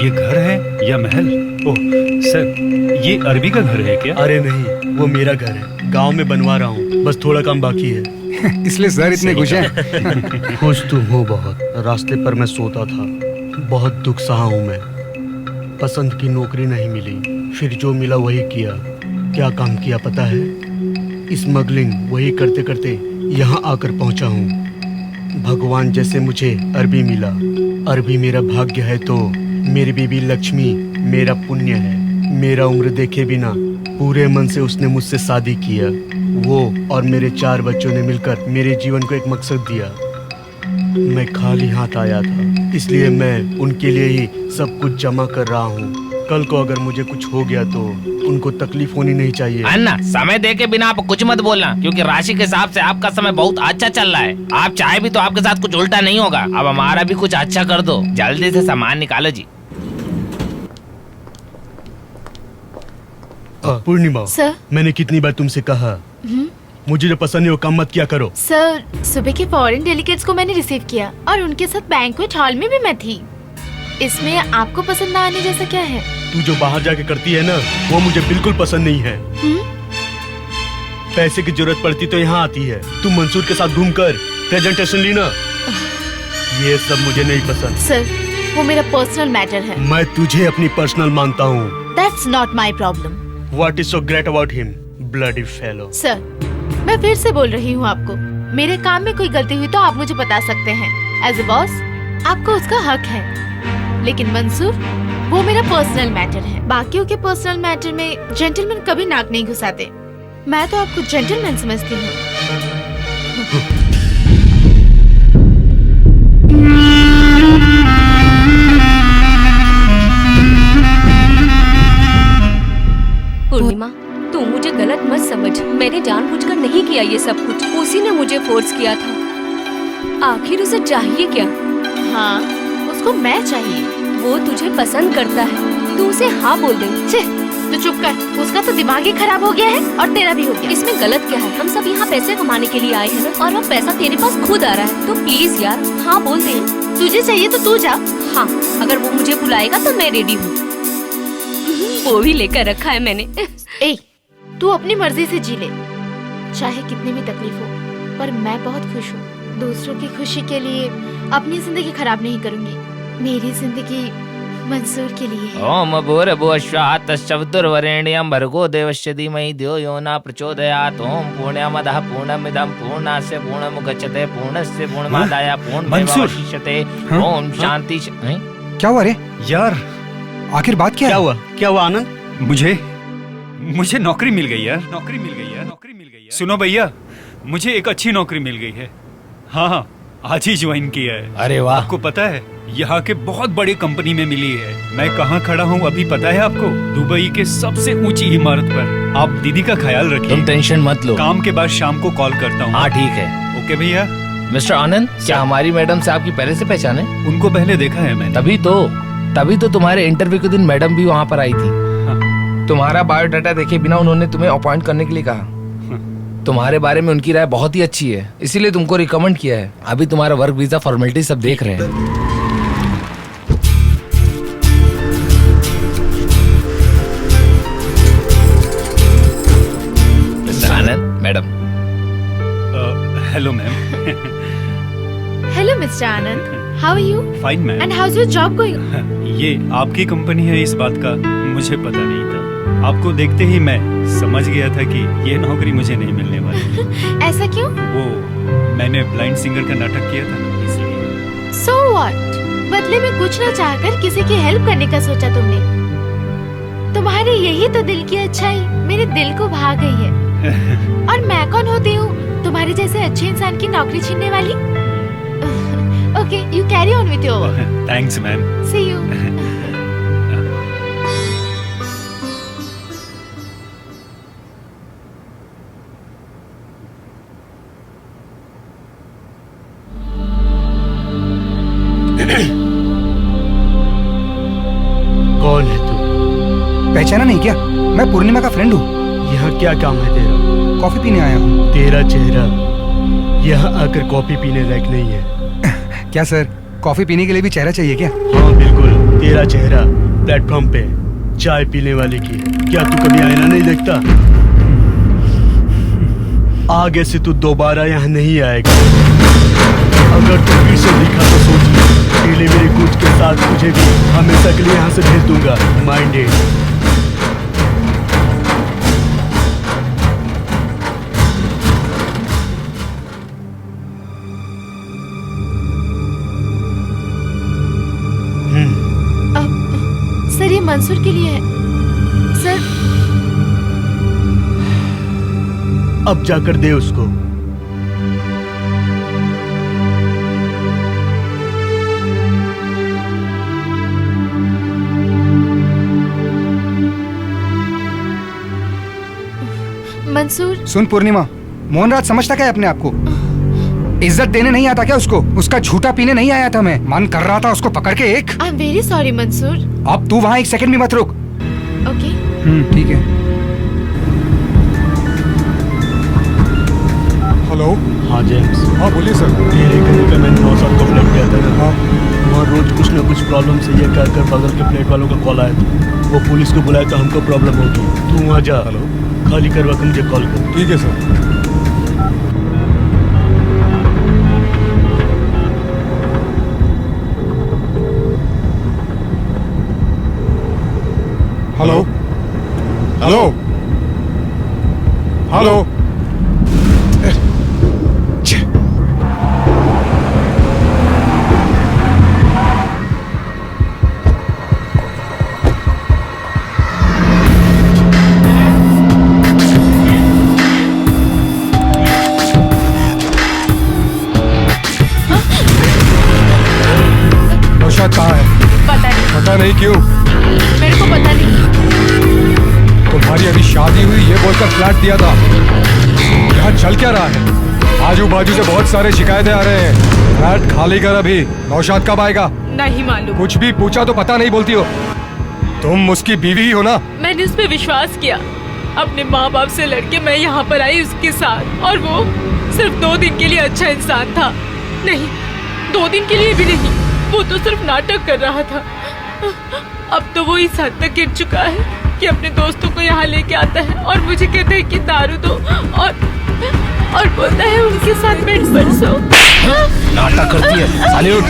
ये घर है या महल? ओह सर, ये अरबी का घर है क्या? अरे नहीं, वो मेरा घर है। गांव में बनवा रहा हूँ, बस थोड़ा काम बाकी है। इसलिए सर इतने खुश हैं। खुश तो हूँ बहुत। रास्ते पर मैं सोता था, बहुत दुख सहा हूँ मैं। पसंद की नौकरी नहीं मिली, फिर जो मिला वही किया। क्या काम किया पता है? स्मगलिंग। वही करते करते यहाँ आकर पहुँचा हूँ। भगवान जैसे मुझे अरबी मिला। अरबी मेरा भाग्य है तो मेरी बीबी लक्ष्मी मेरा पुण्य है। मेरा उम्र देखे बिना पूरे मन से उसने मुझसे शादी किया। वो और मेरे 4 बच्चों ने मिलकर मेरे जीवन को एक मकसद दिया। मैं खाली हाथ आया था, इसलिए मैं उनके लिए ही सब कुछ जमा कर रहा हूँ। कल को अगर मुझे कुछ हो गया तो उनको तकलीफ होनी नहीं चाहिए। अन्ना, समय दे के बिना आप कुछ मत बोलना, क्योंकि राशि के हिसाब से आपका समय बहुत अच्छा चल रहा है। आप चाहे भी तो आपके साथ कुछ उल्टा नहीं होगा। अब हमारा भी कुछ अच्छा कर दो, जल्दी से सामान निकालो जी। पूर्णिमा सर, मैंने कितनी बार तुमसे कहा, मुझे जो पसंद है वो काम मत किया करो। सर, सुबह के फॉरेन डेलीगेट्स को मैंने रिसीव किया और उनके साथ बैंक्वेट हॉल में भी मैं थी। इसमें आपको पसंद ना आने जैसा क्या है? तू जो बाहर जाके करती है ना, वो मुझे बिल्कुल पसंद नहीं है। पैसे की जरूरत पड़ती तो यहाँ आती है। तुम मंसूर के साथ घूमकर प्रेजेंटेशन ली ना, ये सब मुझे नहीं पसंद। सर, वो मेरा पर्सनल मैटर है। मैं तुझे अपनी पर्सनल मानता हूँ। That's not my problem. What is so great about him, bloody fellow? Sir, मैं फिर से बोल रही हूँ आपको, मेरे काम में कोई गलती हुई तो आप मुझे बता सकते हैं। एज ए बॉस आपको उसका हक है, लेकिन मंसूर वो मेरा पर्सनल मैटर है। बाकियों के पर्सनल मैटर में जेंटलमैन कभी नाक नहीं घुसाते। मैं तो आपको जेंटलमैन समझती हूँ। पूर्णिमा, तू मुझे गलत मत समझ। मैंने जानबूझकर नहीं किया ये सब कुछ। उसी ने मुझे फोर्स किया था। आखिर उसे चाहिए क्या? हाँ, उसको मैं चाहिए। वो तुझे पसंद करता है, तू उसे हाँ बोल दे। तो चुप कर। उसका तो दिमाग ही खराब हो गया है और तेरा भी हो गया। इसमें गलत क्या है? हम सब यहाँ पैसे कमाने के लिए आए हैं ना, और वो पैसा तेरे पास खुद आ रहा है। तो प्लीज यार हाँ बोल दे। तुझे चाहिए तो तू जा। हाँ, अगर वो मुझे बुलाएगा तो मैं रेडी हूँ। वो भी लेकर रखा है मैंने। ए, तू अपनी मर्जी से जी ले, चाहे कितनी भी तकलीफ हो। पर मैं बहुत खुश हूँ। दूसरों की खुशी के लिए अपनी जिंदगी खराब नहीं करूँगी। मेरी जिंदगी मंसूर के लिए है। ओम भूर्भुवस्सुः तत्सवितुर्वरेण्यं भर्गो देवस्य धीमहि धियो यो न प्रचोदयात्। ओम पूर्णमदः पूर्णमिदं पूर्णस्य पूर्णमुदच्यते पूर्णस्य पूर्णमादाय पूर्णमेवावशिष्यते। ओम शांति। क्या हुआ रे? यार आखिर बात क्या है? क्या हुआ आनंद? मुझे नौकरी मिल गई यार, नौकरी मिल गई यार। सुनो भैया, मुझे एक अच्छी नौकरी मिल गई है। हाँ, आज ही ज्वाइन किया है। अरे वाह। आपको पता है यहाँ के बहुत बड़ी कंपनी में मिली है। मैं कहाँ खड़ा हूँ अभी पता है आपको? दुबई के सबसे ऊंची इमारत पर। आप दीदी का ख्याल रखिए। तुम टेंशन मत लो, काम के बाद शाम को कॉल करता हूँ। हाँ ठीक है। ओके भैया। मिस्टर आनंद, क्या हमारी मैडम से आपकी पहले से पहचान है? उनको पहले देखा है मैंने। तभी तो तुम्हारे इंटरव्यू के दिन मैडम भी वहाँ पर आई थी। तुम्हारा बायोडाटा देखे बिना उन्होंने तुम्हें अपॉइंट करने के लिए कहा। तुम्हारे बारे में उनकी राय बहुत ही अच्छी है, इसीलिए तुमको रिकमेंड किया है। अभी तुम्हारा वर्क वीजा फॉर्मेलिटी सब देख रहे हैं। Anand madam. Hello ma'am. Hello mister Anand, how are you? Fine ma'am. And how is your job going? ये आपकी कंपनी है इस बात का मुझे पता नहीं था। आपको देखते ही मैं समझ गया था कि ये नौकरी मुझे नहीं मिलने वाली। ऐसा क्यों? वो मैंने ब्लाइंड सिंगर का नाटक किया था इसलिए। So what? बदले में कुछ न चाहकर किसी की हेल्प करने का सोचा तुमने। तुम्हारी यही तो दिल की अच्छाई मेरे दिल को भा गई है। और मैं कौन होती हूँ तुम्हारे जैसे अच्छे इंसान की नौकरी छीनने वाली? Okay, you carry on with your work. Thanks ma'am. See you. कौन है तू? पहचाना नहीं क्या? मैं पूर्णिमा का फ्रेंड हूँ। यहाँ क्या काम है तेरा? कॉफी पीने आया हूँ। तेरा चेहरा यहाँ आकर कॉफी पीने लायक नहीं है। क्या सर, कॉफी पीने के लिए भी चेहरा चाहिए क्या? हाँ बिल्कुल, तेरा चेहरा प्लेटफॉर्म पे चाय पीने वाले की है। क्या तू कभी आईना नहीं देखता? आगे से तू दोबारा यहाँ नहीं आएगा। अगर तू फिर से दिखा तो सोच ले, डिलीवरी गुड्स के साथ तुझे भी हमेशा के लिए यहाँ से भेज दूंगा। माइंडेड। सर, ये मंसूर के लिए है। सर, अब जाकर दे उसको। मंसूर। सुन पूर्णिमा, मोहनराज समझता क्या है अपने आप को? इज्जत देने नहीं आता क्या उसको? उसका झूठा पीने नहीं आया था मैं। मन कर रहा था उसको पकड़ के एक। I am very sorry Mansoor. अब तू वहाँ एक सेकंड भी मत रुक। ओके। ठीक है। हेलो। हाँ जेम्स। हाँ बोलिए सर। तेरे घर का मैंने 9 साल को फ्लैट किया था ना। हाँ। वहाँ रोज कुछ न कुछ प्रॉब्लम से ये कर बगल के फ्लैट वालों का कॉल आया था। वो पुलिस को बुलाया तो हमको प्रॉब्लम होगी। तू वहाँ जा। हेलो। खाली करवा के मुझे कॉल कर। ठीक है sir. Hello. Hello. Hello. Naushad कहाँ है? पता नहीं क्यों? मेरे को पता नहीं। तुम्हारी अभी शादी हुई ये बोलकर फ्लैट दिया था। यहाँ चल क्या रहा है? आजू बाजू से बहुत सारे शिकायतें आ रहे हैं। फ्लैट खाली कर अभी। नौशाद कब आएगा? नहीं मालूम। कुछ भी पूछा तो पता नहीं बोलती हो। तुम उसकी बीवी ही हो ना? मैंने उस पर विश्वास किया। अपने माँ बाप से लड़के मैं यहाँ पर आई उसके साथ, और वो सिर्फ 2 दिन के लिए अच्छा इंसान था। नहीं, 2 दिन के लिए भी नहीं, वो तो सिर्फ नाटक कर रहा था। अब तो वो इस हद तक गिर चुका है कि अपने दोस्तों को यहाँ लेके आता है और मुझे कहता है कि दारू दो, और बोलता है उनके साथ बेड पर सो। नाटक करती है साली। उठ।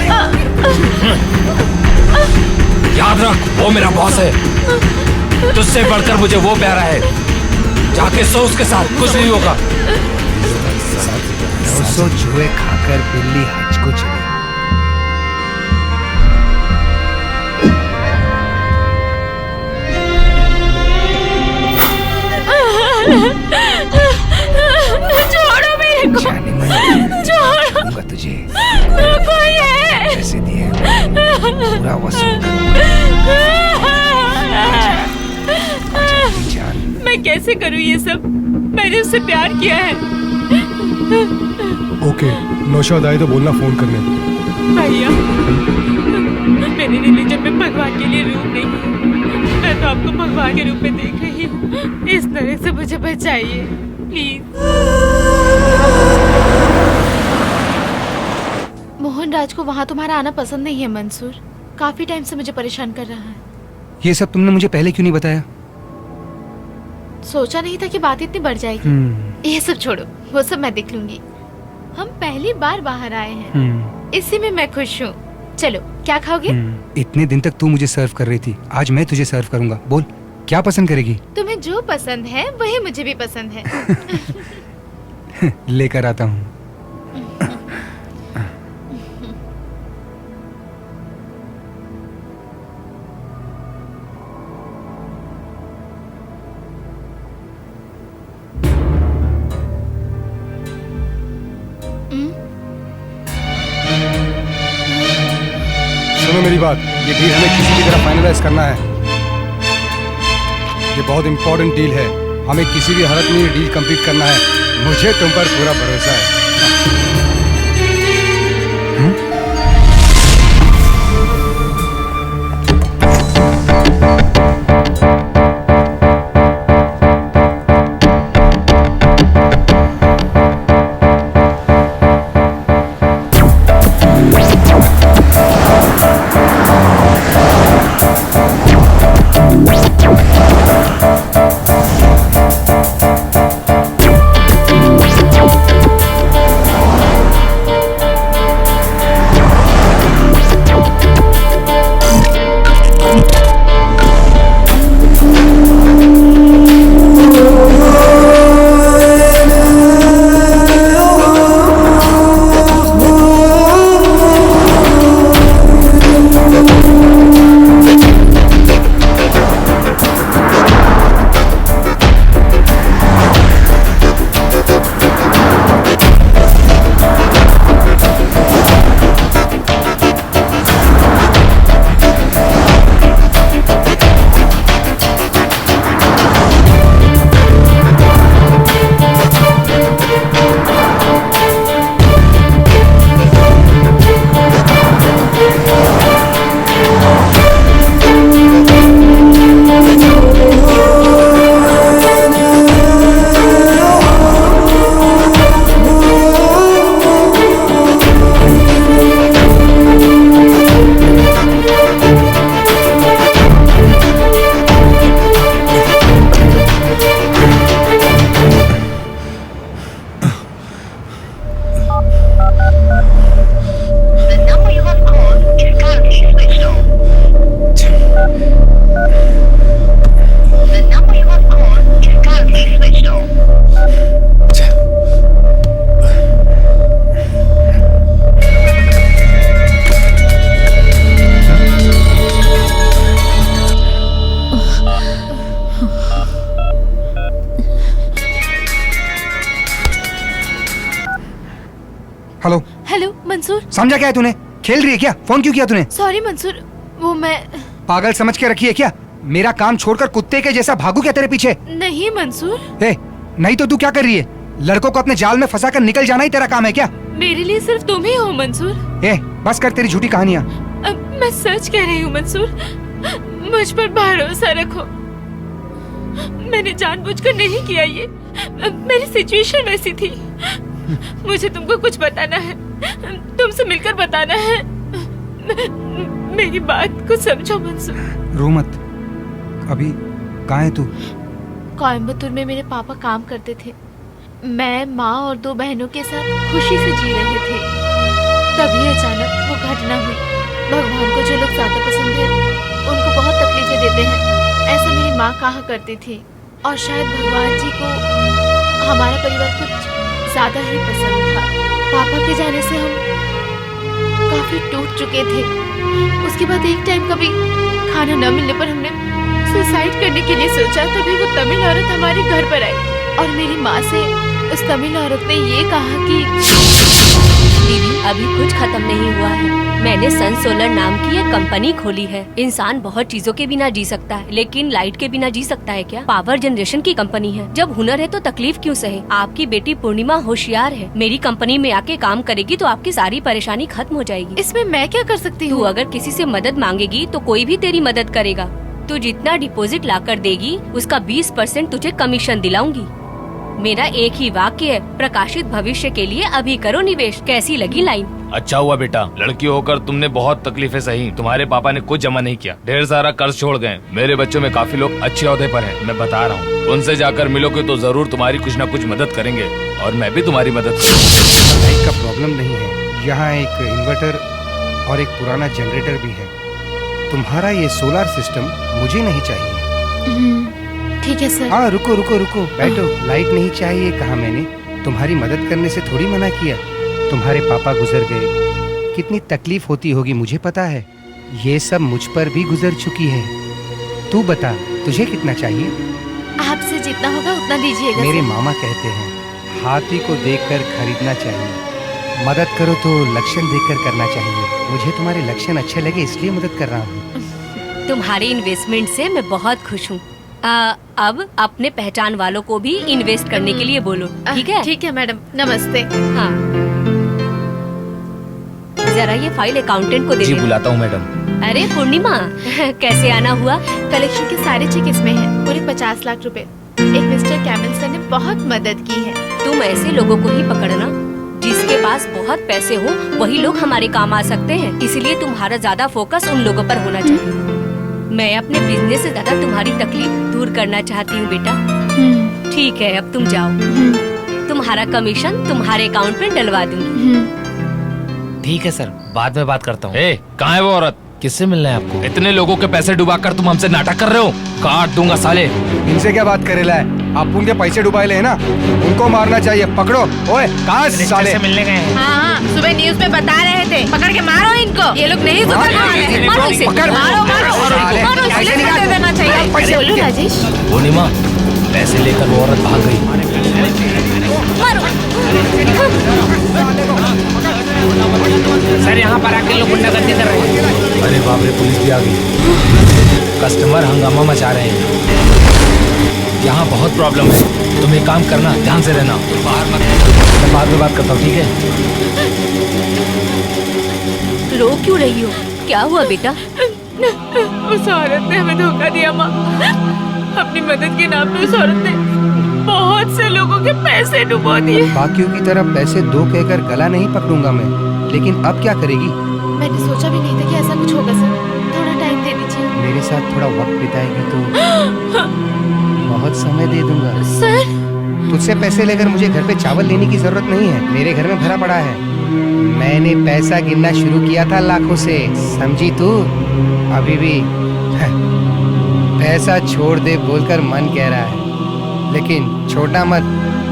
याद रख, वो मेरा बॉस है। तुझसे बढ़कर मुझे वो प्यारा है। जाके सो उसके साथ, कुछ नहीं होगा। 900 जुए खाकर बिल्ली हज को चली। तुझे कोई है। पैसे दिए पूरा वसूल करूंगा। मैं कैसे करूं ये सब? मैंने उससे प्यार किया है। ओके, नौशाद आए तो बोलना फोन करने। भैया, मेरे रिलीजन में भगवान के लिए रूप नहीं है। मैं तो आपको भगवान के रूप में देख रही हूँ। इस तरह से मुझे बचाइए प्लीज। मोहन राज को वहाँ तुम्हारा आना पसंद नहीं है मंसूर। काफी टाइम से मुझे परेशान कर रहा है। ये सब तुमने मुझे पहले क्यों नहीं बताया? सोचा नहीं था कि बात इतनी बढ़ जाएगी। ये सब छोड़ो, वो सब मैं देख लूंगी। हम पहली बार बाहर आए हैं, इसी में मैं खुश हूँ। चलो, क्या खाओगे? इतने दिन तक तू मुझे सर्व कर रही थी, आज मैं तुझे सर्व करूंगा। बोल, क्या पसंद करेगी? तुम्हें जो पसंद है वही मुझे भी पसंद है। लेकर आता हूँ। सुनो मेरी बात, ये डील हमें किसी भी तरह फाइनलाइज करना है। ये बहुत इंपॉर्टेंट डील है, हमें किसी भी हालत में ये डील कंप्लीट करना है। मुझे तुम पर पूरा भरोसा है। Hello hello Mansoor. समझा क्या है तूने? खेल रही है क्या? फोन क्यों किया तूने? सॉरी मंसूर, वो मैं पागल समझ के रखी है क्या? मेरा काम छोड़कर कुत्ते के जैसा भागू क्या तेरे पीछे? नहीं मंसूर। ए, नहीं तो तू क्या कर रही है? लड़कों को अपने जाल में फंसा कर निकल जाना ही तेरा काम है क्या? मेरे लिए सिर्फ तुम ही हो मंसूर। ए, बस कर तेरी झूठी कहानियाँ। मैं सच कह रही हूँ मंसूर, मुझ पर भरोसा रखो। मैंने जानबूझकर नहीं किया ये, मेरी सिचुएशन वैसी थी। मुझे तुमको कुछ बताना है, तुमसे मिलकर बताना है। मेरी बात को समझो मंसूर। रो मत। अभी कहाँ है तू? कोयम्बतूर में मेरे पापा काम करते थे। मैं, माँ और 2 बहनों के साथ खुशी से जी रहे थे। तभी अचानक वो घटना हुई। भगवान को जो लोग ज्यादा पसंद है उनको बहुत तकलीफें देते हैं, ऐसा मेरी माँ कहा करती थी। और शायद भगवान जी को हमारा परिवार कुछ ज्यादा ही पसंद था। पापा के जाने से हम काफी टूट चुके थे। उसके बाद एक टाइम कभी खाना न मिलने पर हमने सुसाइड करने के लिए सोचा। तभी वो तमिल औरत हमारे घर पर आई और मेरी माँ से उस तमिल औरत ने ये कहा कि दीदी अभी कुछ खत्म नहीं हुआ है। मैंने सन सोलर नाम की एक कंपनी खोली है। इंसान बहुत चीजों के बिना जी सकता है, लेकिन लाइट के बिना जी सकता है क्या? पावर जनरेशन की कंपनी है। जब हुनर है तो तकलीफ क्यों सहे? आपकी बेटी पूर्णिमा होशियार है। मेरी कंपनी में आके काम करेगी तो आपकी सारी परेशानी खत्म हो जाएगी। इसमें मैं क्या कर सकती तू हूँ? अगर किसी से मदद मांगेगी तो कोई भी तेरी मदद करेगा। तू जितना डिपॉजिट लाकर देगी उसका 20% तुझे कमीशन दिलाऊंगी। मेरा एक ही वाक्य है, प्रकाशित भविष्य के लिए अभी करो निवेश। कैसी लगी लाइन? अच्छा हुआ बेटा, लड़की होकर तुमने बहुत तकलीफें सही। तुम्हारे पापा ने कुछ जमा नहीं किया, ढेर सारा कर्ज छोड़ गए। मेरे बच्चों में काफी लोग अच्छे ओहदे पर हैं, मैं बता रहा हूँ। उनसे जाकर मिलोगे तो जरूर तुम्हारी कुछ न कुछ मदद करेंगे और मैं भी तुम्हारी मदद करूँगा। लाइट का प्रॉब्लम नहीं है, यहाँ एक इन्वर्टर और एक पुराना जनरेटर भी है। तुम्हारा ये सोलर सिस्टम मुझे नहीं चाहिए। ठीक है सर। हाँ रुको रुको रुको, बैठो। लाइट नहीं चाहिए कहा मैंने, तुम्हारी मदद करने से थोड़ी मना किया। तुम्हारे पापा गुजर गए, कितनी तकलीफ होती होगी मुझे पता है। ये सब मुझ पर भी गुजर चुकी है। तू बता तुझे कितना चाहिए? आपसे जितना होगा उतना दीजिएगा। मेरे मामा कहते हैं हाथी को देखकर खरीदना चाहिए, मदद करो तो लक्षण देखकर करना चाहिए। मुझे तुम्हारे लक्षण अच्छे लगे इसलिए मदद कर रहा हूँ। तुम्हारे इन्वेस्टमेंट से मैं बहुत खुश हूँ। अब अपने पहचान वालों को भी इन्वेस्ट करने के लिए बोलो, ठीक है? ठीक है मैडम, नमस्ते। हाँ, जरा ये फाइल अकाउंटेंट को दे जी देना। बुलाता हूँ मैडम। अरे पूर्णिमा कैसे आना हुआ? कलेक्शन के सारे चेक इसमें हैं, पूरे 50 लाख रुपए। एक मिस्टर कैमल सर ने बहुत मदद की है। तुम ऐसे लोगों को ही पकड़ना जिसके पास बहुत पैसे हो, वही लोग हमारे काम आ सकते हैं। इसलिए तुम्हारा ज्यादा फोकस उन लोगों पर होना चाहिए। मैं अपने बिजनेस से ज्यादा तुम्हारी तकलीफ दूर करना चाहती हूँ बेटा। ठीक है, अब तुम जाओ। तुम्हारा कमीशन तुम्हारे अकाउंट में डलवा दूंगी। ठीक है सर, बाद में बात करता हूँ। कहाँ है वो औरत? किससे मिलना है आपको? इतने लोगों के पैसे डुबाकर तुम हमसे नाटक कर रहे हो, काट दूंगा साले। इनसे क्या बात करेला है? आप उनके पैसे डुबाए है ना, उनको मारना चाहिए। पकड़ो। ओए कहाँ साले? मिलने गए हैं। हाँ, सुबह न्यूज में बता रहे थे, पकड़ के मारो इनको। ये लोग नहीं सुधरने वाले हैं। मारो इसे, मारो मारो मारो, इसे दे देना चाहिए। बोलो राजेश। पूर्णिमा, पैसे लेकर वो औरत भाग गई। सर यहाँ पर आके लोग गुंडागर्दी कर रहे हैं। अरे बाप रे, पुलिस भी आ गई। कस्टमर हंगामा मचा रहे हैं। यहाँ बहुत प्रॉब्लम है, तुम एक काम करना, ध्यान से रहना, बाहर मत। मैं बाद में बात करता हूँ, ठीक है? रो क्यों रही हो? क्या हुआ बेटा? उस औरत ने हमें धोखा दिया माँ। अपनी मदद के नाम पे उस औरत ने बहुत से लोगों के पैसे डुबो दिए। बाकियों की तरह पैसे दो कहकर गला नहीं पकड़ूंगा मैं, लेकिन अब क्या करेगी? मैंने सोचा भी नहीं था कि ऐसा कुछ होगा सर। थोड़ा टाइम दे दीजिए। मेरे साथ थोड़ा वक्त बिताएगी तो बहुत समय दे दूंगा। सर, तुझसे पैसे लेकर मुझे घर पे चावल लेने की जरूरत नहीं है, मेरे घर में भरा पड़ा है। मैंने पैसा गिनना शुरू किया था लाखों से, समझी तू? अभी भी पैसा छोड़ दे बोलकर मन कह रहा है, लेकिन छोटा मत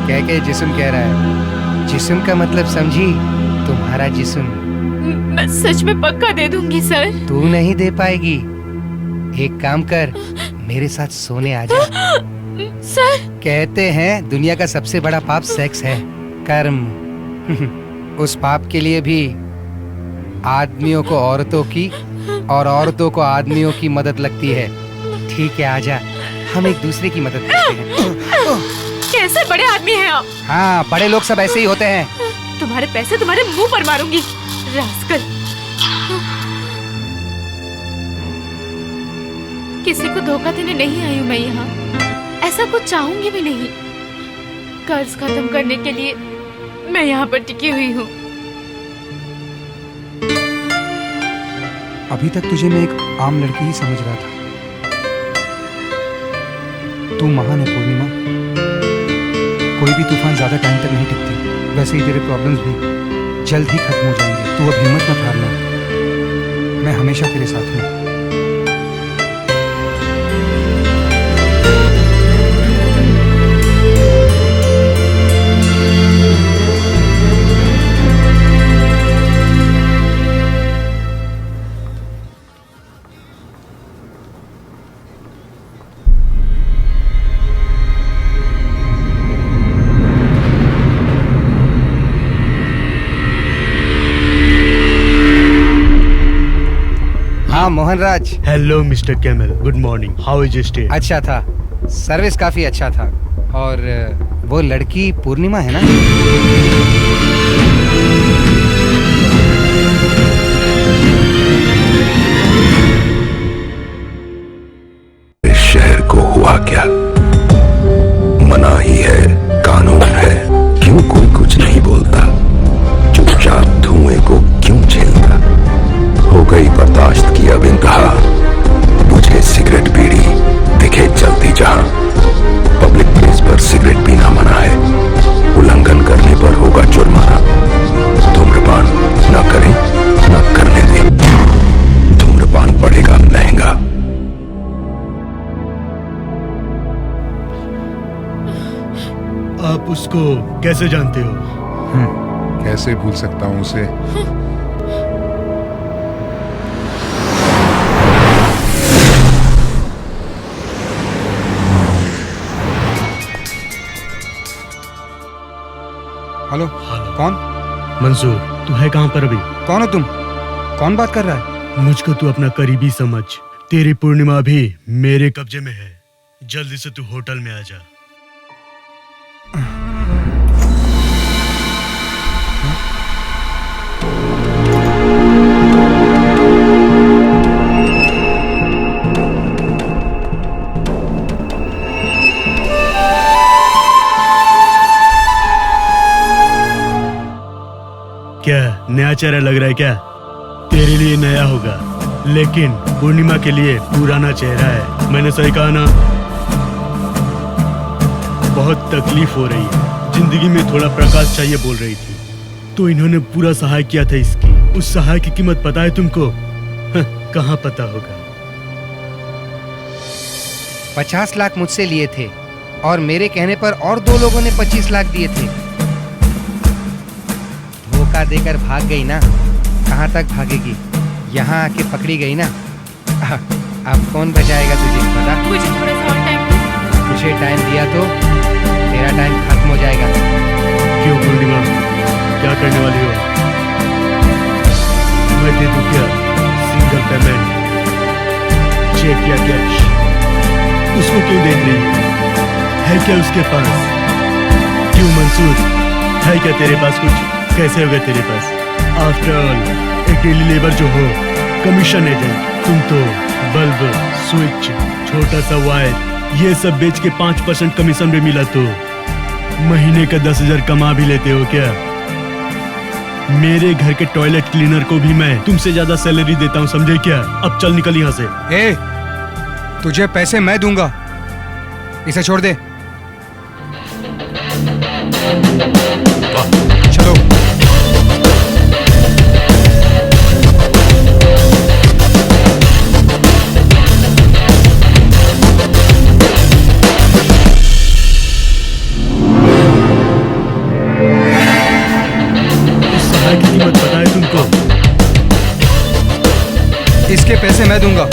कह के जिस्म कह रहा है। जिस्म का मतलब समझी? तुम्हारा जिस्म। मैं सच में पक्का दे दूंगी सर। तू नहीं दे पाएगी। एक काम कर, मेरे साथ सोने आ जा। सर, कहते हैं दुनिया का सबसे बड़ा पाप सेक्स है, कर्म। उस पाप के लिए भी आदमियों को औरतों की और औरतों को आदमियों की मदद लगती है। ठीक है, आजा, हम एक दूसरे की मदद करते हैं। कैसे बड़े आदमी हैं आप? हाँ, बड़े लोग सब ऐसे ही होते हैं। तुम्हारे पैसे तुम्हारे मुंह पर मारूंगी, रास्कल। किसी को धोखा देने नहीं आई हूँ मैं यहाँ। ऐसा कुछ चाहूंगी भी नहीं। कर्ज खत्म करने के लिए मैं यहाँ पर टिकी हुई हूँ। अभी तक तुझे मैं एक आम लड़की ही समझ रहा था। तू महान है पूर्णिमा। कोई भी तूफान ज्यादा टाइम तक नहीं टिकती। वैसे ही तेरे प्रॉब्लम्स भी जल्द ही खत्म हो जाएंगे। तू अब हिम्मत मत हारना, मैं हमेशा तेरे साथ हूँ। हाँ Mohanraj. Hello mister camel, good morning. How is your stay? अच्छा था, सर्विस काफी अच्छा था। और वो लड़की पूर्णिमा है ना? इस शहर को हुआ क्या? मनाही है, कानून है, क्यों कोई कुछ नहीं बोलता? चुपचाप धुएं को क्यों झेलता? हो गई बर्दाश्त की अब इंतहा। मुझे सिगरेट बीड़ी दिखे जलती जहां। पब्लिक प्लेस पर सिगरेट पीना मना है, उल्लंघन करने पर होगा जुर्माना। धूम्रपान न करें, न करने दें। धूम्रपान पड़ेगा महंगा। आप उसको कैसे जानते हो? कैसे भूल सकता हूँ उसे? हेलो। कौन? मंसूर, तू है कहाँ पर अभी? कौन हो तुम? कौन बात कर रहा है? मुझको तू अपना करीबी समझ। तेरी पूर्णिमा भी मेरे कब्जे में है। जल्दी से तू होटल में आ जा। क्या नया चेहरा लग रहा है क्या? तेरे लिए नया होगा, लेकिन पूर्णिमा के लिए पुराना चेहरा है। मैंने सही कहा ना? बहुत तकलीफ हो रही है, जिंदगी में थोड़ा प्रकाश चाहिए बोल रही थी, तो इन्होंने पूरा सहाय किया था इसकी। उस सहाय की कीमत पता है तुमको? कहाँ पता होगा। 50 लाख मुझसे लिए थे और मेरे कहने पर और 2 लोगों ने 25 लाख दिए थे। धोखा देकर भाग गई ना? कहाँ तक भागेगी? यहाँ आके पकड़ी गई ना? अब कौन बचाएगा तुझे? पता? मुझे थोड़ा सा और टाइम दो। तुझे टाइम दिया तो तेरा टाइम खत्म हो जाएगा। क्यों पूर्णिमा, क्या करने वाली हो? मैं दे दूं क्या सिंगल पेमेंट, चेक या कैश? उसको क्यों देख रही है क्या उसके पास? क्यों मंसूर, है क्या तेरे पास कुछ? कैसे हो गए तेरे पास? आफ्टर ऑल एक डेली लेबर जो हो, कमीशन एजेंट, तुम तो बल्ब, स्विच, छोटा सा वायर, ये सब बेच के 5% कमीशन भी मिला तो महीने का 10,000 कमा भी लेते हो क्या? मेरे घर के टॉयलेट क्लीनर को भी मैं तुमसे ज्यादा सैलरी देता हूँ, समझे क्या? अब चल निकल यहाँ से। ए, तुझे पैसे मैं दूंगा, इसे छोड़ दे। चलो। की कीमत पता है तुमको? इसके पैसे मैं दूंगा।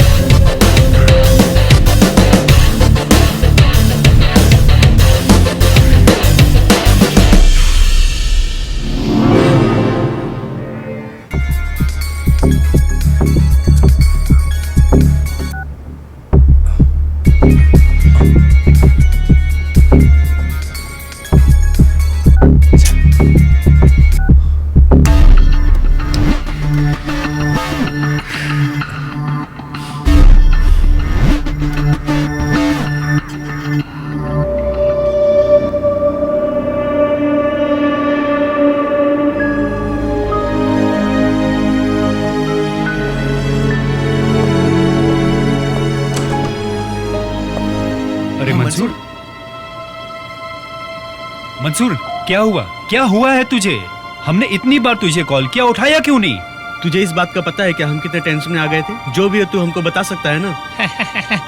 मंसूर, क्या हुआ? क्या हुआ है तुझे? हमने इतनी बार तुझे कॉल किया, उठाया क्यों नहीं? तुझे इस बात का पता है क्या हम कितने टेंशन में आ गए थे? जो भी है तू हमको बता सकता है ना?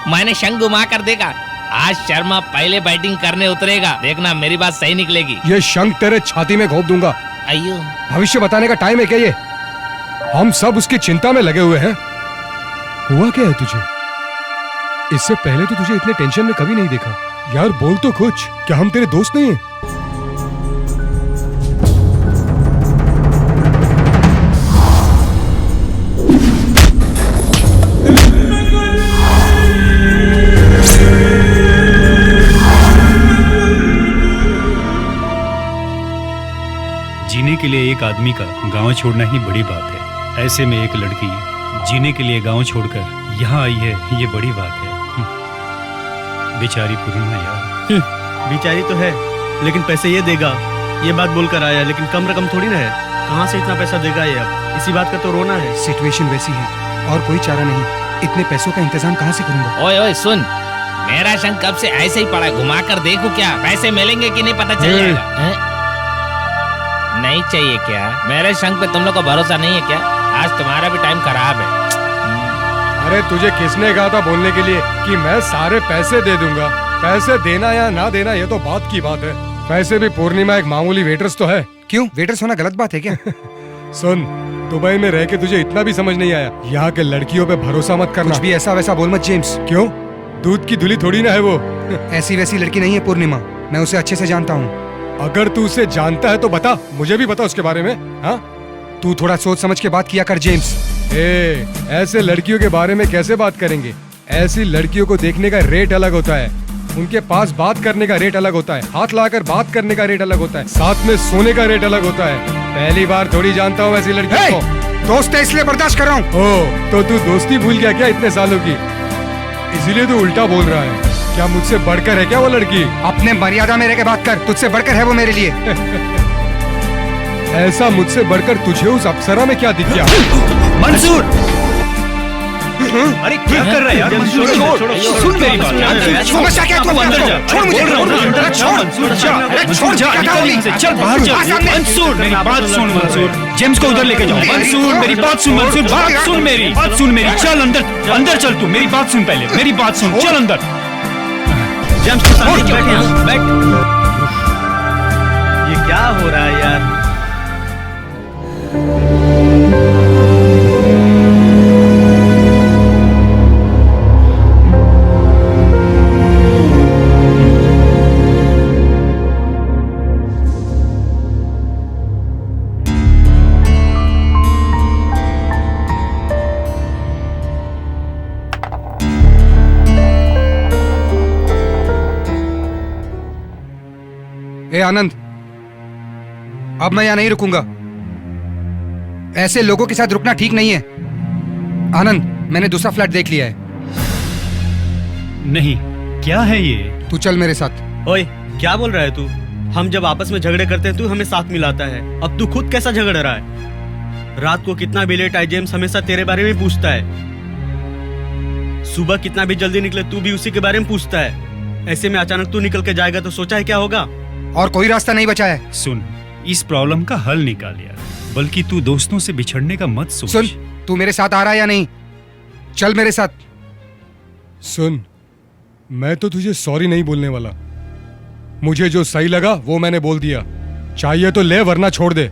मैंने शंख घुमा कर देखा। आज शर्मा पहले बैटिंग करने उतरेगा, देखना मेरी बात सही निकलेगी। ये शंख तेरे छाती में घोंप दूंगा। अयो, भविष्य बताने का टाइम है क्या ये? हम सब उसकी चिंता में लगे हुए हैं। हुआ क्या है तुझे? इससे पहले तो तुझे इतने टेंशन में कभी नहीं देखा। यार बोल तो कुछ, क्या हम तेरे दोस्त नहीं हैं? एक आदमी का गांव छोड़ना ही बड़ी बात है। ऐसे में एक लड़की जीने के लिए गांव छोड़कर यहाँ आई है, ये बड़ी बात है। बेचारी पूर्णिमा यार। बेचारी तो है, लेकिन पैसे ये देगा, ये बात बोलकर आया, लेकिन कम रकम थोड़ी ना है। कहाँ से इतना पैसा देगा ये? अब इसी बात का तो रोना है। सिचुएशन वैसी है और कोई चारा नहीं। इतने पैसों का इंतजाम कहाँ से करूंगा? ओए ओए सुन, मेरा शंख कब से ऐसे ही पड़ा, घुमा कर देखो क्या पैसे मिलेंगे कि नहीं पता चल जाएगा। नहीं चाहिए क्या? मेरे शंख पे तुम लोग को भरोसा नहीं है क्या? आज तुम्हारा भी टाइम खराब है। अरे तुझे किसने कहा था बोलने के लिए कि मैं सारे पैसे दे दूंगा? पैसे देना या ना देना ये तो बात की बात है। पैसे भी पूर्णिमा एक मामूली वेटर्स तो है। क्यों? वेटर्स होना गलत बात है क्या? सुन, दुबई में रह के तुझे इतना भी समझ नहीं आया? यहाँ के लड़कियों पे भरोसा मत करना। कुछ भी ऐसा वैसा बोल मत जेम्स। क्यों? दूध की धुली थोड़ी ना है वो। ऐसी वैसी लड़की नहीं है पूर्णिमा, मैं उसे अच्छे से जानता हूँ। अगर तू उसे जानता है तो बता, मुझे भी बता उसके बारे में। हाँ, तू थोड़ा सोच समझ के बात किया कर जेम्स। ऐसे लड़कियों के बारे में कैसे बात करेंगे? ऐसी लड़कियों को देखने का रेट अलग होता है, उनके पास बात करने का रेट अलग होता है, हाथ लाकर बात करने का रेट अलग होता है, साथ में सोने का रेट अलग होता है। पहली बार थोड़ी जानता हूँ ऐसी लड़कियों को। दोस्त है इसलिए बर्दाश्त कर रहा हूँ। ओ, तो तू दोस्ती भूल गया क्या इतने सालों की? इसीलिए तू उल्टा बोल रहा है। क्या मुझसे बढ़कर है क्या वो लड़की? अपने मर्यादा में रह के बात कर, तुझसे बढ़कर है वो मेरे लिए। ऐसा मुझसे बढ़कर तुझे उस अप्सरा में क्या दिख गया? मंसूर, अरे क्या कर रहा है यार? मंसूर सुन मेरी बात। समस्या क्या? तू अंदर जा, छोड़ मुझे। मंसूर जा, निकल यहीं से, चल बाहर जा। मंसूर मेरी बात सुन मंसूर, जेम्स को उधर लेके जाओ। मंसूर मेरी बात सुन, मंसूर बात सुन मेरी, बात सुन मेरी। चल अंदर, अंदर चल तू, मेरी बात सुन पहले, मेरी बात सुन, चल अंदर। जेम्स के साथ बैठ यहाँ, बैठ। ये क्या हो रहा है यार? ए आनंद, अब मैं यहाँ नहीं रुकूंगा। ऐसे लोगों के साथ रुकना ठीक नहीं है। आनंद, मैंने दूसरा फ्लैट देख लिया है। नहीं, क्या है ये? तू चल मेरे साथ। ओए, क्या बोल रहा है तू? हम जब आपस में झगड़े करते हैं तू हमें साथ मिलाता है, अब तू खुद कैसा झगड़ रहा है? रात को कितना भी लेट आए जेम्स हमेशा तेरे बारे में पूछता है। सुबह कितना भी जल्दी निकले तू भी उसी के बारे में पूछता है। ऐसे में अचानक तू निकल के जाएगा तो सोचा है क्या होगा? और कोई रास्ता नहीं बचा है। सुन, इस प्रॉब्लम का हल निकाल यार, बल्कि तू दोस्तों से बिछड़ने का मत सोच। सुन, तू मेरे साथ आ रहा है या नहीं? चल मेरे साथ। सुन, मैं तो तुझे सॉरी नहीं बोलने वाला। मुझे जो सही लगा वो मैंने बोल दिया। चाहिए तो ले, वरना छोड़ दे।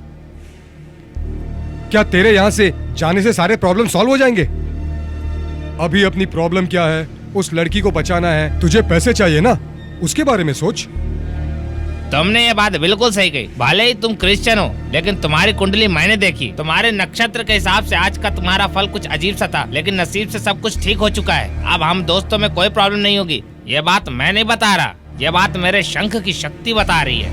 क्या तेरे यहां से जाने से सारे प्रॉब्लम सॉल्व हो जाएंगे? अभी अपनी प्रॉब्लम क्या है? उस लड़की को बचाना है। तुझे पैसे चाहिए ना, उसके बारे में सोच। तुमने ये बात बिल्कुल सही कही। भले ही तुम क्रिश्चियन हो, लेकिन तुम्हारी कुंडली मैंने देखी। तुम्हारे नक्षत्र के हिसाब से आज का तुम्हारा फल कुछ अजीब सा था, लेकिन नसीब से सब कुछ ठीक हो चुका है। अब हम दोस्तों में कोई प्रॉब्लम नहीं होगी। ये बात मैं नहीं बता रहा, ये बात मेरे शंख की शक्ति बता रही है।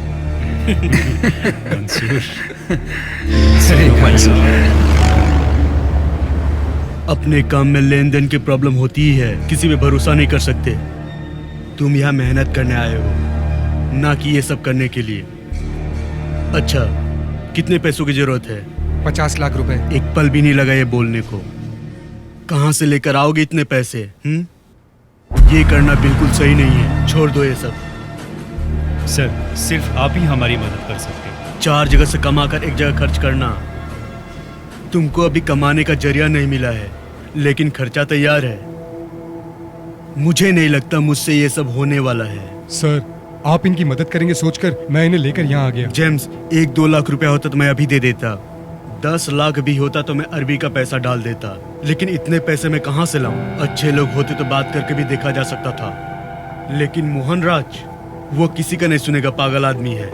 अपने काम में लेन देन की प्रॉब्लम होती ही है, किसी पे भरोसा नहीं कर सकते। तुम यहाँ मेहनत करने आए हो, ना कि ये सब करने के लिए। अच्छा, कितने पैसों की जरूरत है? 50 लाख रुपए। एक पल भी नहीं लगा ये बोलने को। कहाँ से लेकर आओगे इतने पैसे? ये करना बिल्कुल सही नहीं है, छोड़ दो ये सब। सर, सिर्फ आप ही हमारी मदद कर सकते हैं। 4 जगह से कमाकर एक जगह खर्च करना। तुमको अभी कमाने का जरिया नहीं मिला है, लेकिन खर्चा तैयार है। मुझे नहीं लगता मुझसे ये सब होने वाला है। सर, आप इनकी मदद करेंगे सोचकर मैं इन्हें लेकर यहाँ आ गया। जेम्स, 1-2 लाख रुपया होता तो मैं अभी दे देता। 10 लाख भी होता तो मैं अरबी का पैसा डाल देता, लेकिन इतने पैसे मैं कहाँ से लाऊं? अच्छे लोग होते तो बात करके भी देखा जा सकता था, लेकिन मोहन राज, वो किसी का नहीं सुनेगा, पागल आदमी है।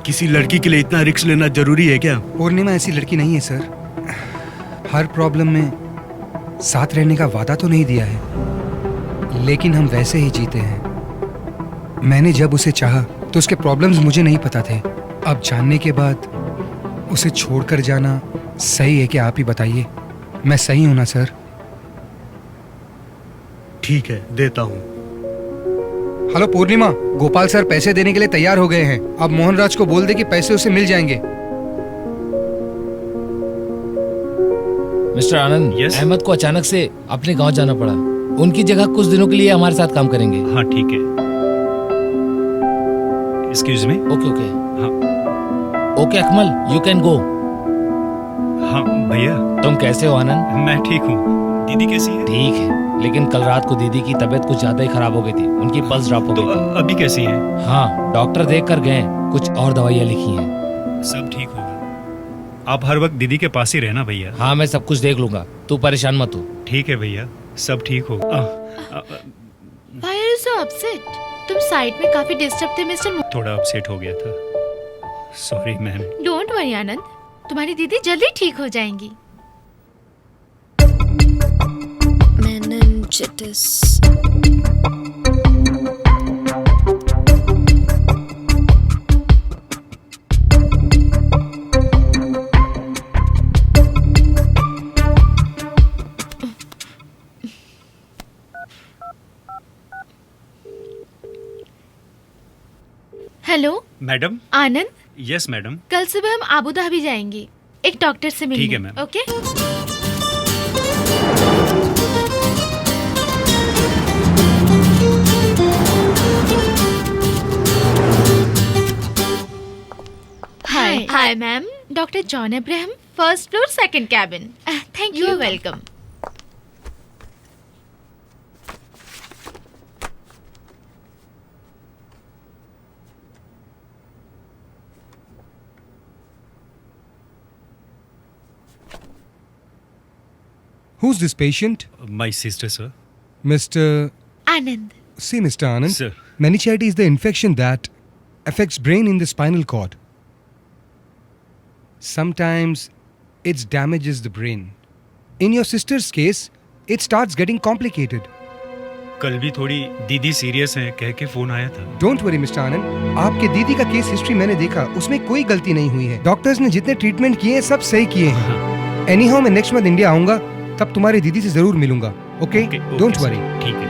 किसी लड़की के लिए इतना रिस्क लेना जरूरी है क्या? पूर्णिमा ऐसी लड़की नहीं है सर। हर प्रॉब्लम में साथ रहने का वादा तो नहीं दिया है, लेकिन हम वैसे ही जीते हैं। मैंने जब उसे चाहा तो उसके प्रॉब्लम्स मुझे नहीं पता थे। अब जानने के बाद उसे छोड़कर जाना सही है क्या, आप ही बताइए। मैं सही हूं ना सर? ठीक है, देता हूँ। हेलो पूर्णिमा, गोपाल सर पैसे देने के लिए तैयार हो गए हैं। अब मोहनराज को बोल दे कि पैसे उसे मिल जाएंगे। मिस्टर आनंद, अहमद को अचानक से अपने गांव जाना पड़ा। उनकी जगह कुछ दिनों के लिए हमारे साथ काम करेंगे। हाँ ठीक है। Excuse me. Okay okay. हाँ okay Akmal, you can go. हाँ भैया। तुम कैसे हो आनंद? मैं ठीक हूँ। दीदी कैसी है? ठीक है, लेकिन कल रात को दीदी की तबीयत कुछ ज्यादा ही खराब हो गई थी। उनकी पल्स ड्रॉप हो गई थी। अभी कैसी है? हाँ, डॉक्टर देख कर गए, कुछ और दवाइयाँ लिखी हैं। सब ठीक होगा। आप हर वक्त दीदी के पास ही रहना भैया। हाँ, मैं सब कुछ देख लूंगा, तू परेशान मत हो। ठीक है भैया, सब ठीक होगा। Why are you so upset? तुम साइड में काफी डिस्टर्ब थे मिस्टर। थोड़ा अपसेट हो गया था, sorry ma'am. Don't worry Anand, तुम्हारी दीदी जल्दी ठीक हो जाएंगी। Meningitis. Hello madam. Anand. Yes madam. कल सुबह हम आबू धाबी जाएंगे एक डॉक्टर से मिलने। ठीक है ma'am. Okay. Hi hi ma'am, doctor John Abraham, first floor second cabin. Thank you. Welcome. Who's this patient? My sister, sir. Mr. Anand. See, Mr. Anand. Sir. Meningitis is the infection that affects brain in the spinal cord. Sometimes it damages the brain. In your sister's case, it starts getting complicated. कल भी थोड़ी दीदी सीरियस है कह के फोन आया था। Don't worry, Mr. Anand. आपके दीदी का केस हिस्ट्री मैंने देखा, उसमें कोई गलती नहीं हुई है। डॉक्टर्स ने जितने ट्रीटमेंट किए हैं सब सही किए हैं। एनीहाउ मैं नेक्स्ट मंथ इंडिया आऊंगा, तब तुम्हारी दीदी से जरूर मिलूंगा। ओके? Don't worry. ठीक है।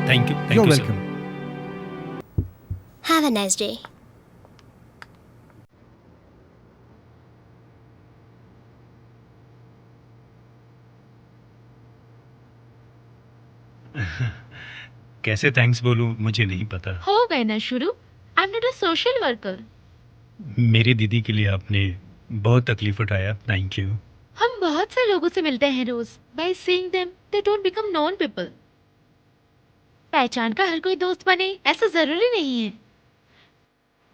Thank you. You're welcome. Have a nice day. कैसे थैंक्स बोलूं मुझे नहीं पता। हो गए ना शुरू। I am not a social worker. मेरी दीदी के लिए आपने बहुत तकलीफ उठाया, थैंक यू। हम बहुत से लोगों से मिलते हैं रोज। By seeing them they don't become known people. पहचान का हर कोई दोस्त बने ऐसा जरूरी नहीं है।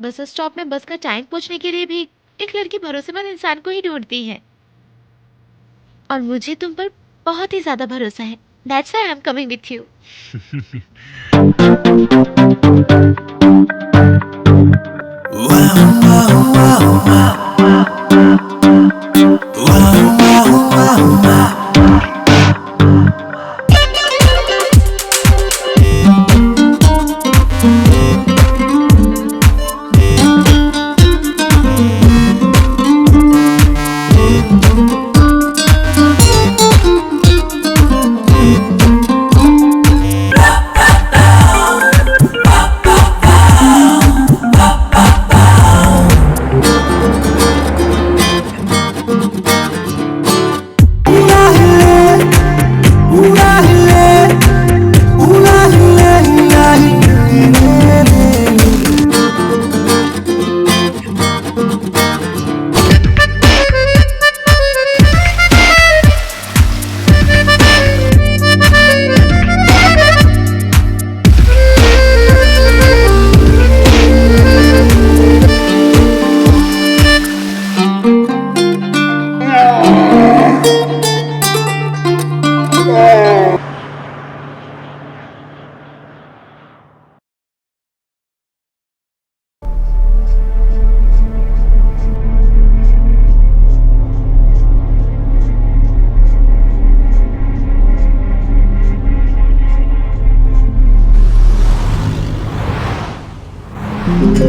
बस स्टॉप में बस का टाइम पूछने के लिए भी एक लड़की भरोसेमंद इंसान को ही ढूंढती है, और मुझे तुम पर बहुत ही ज्यादा भरोसा है। That's why I am coming with you.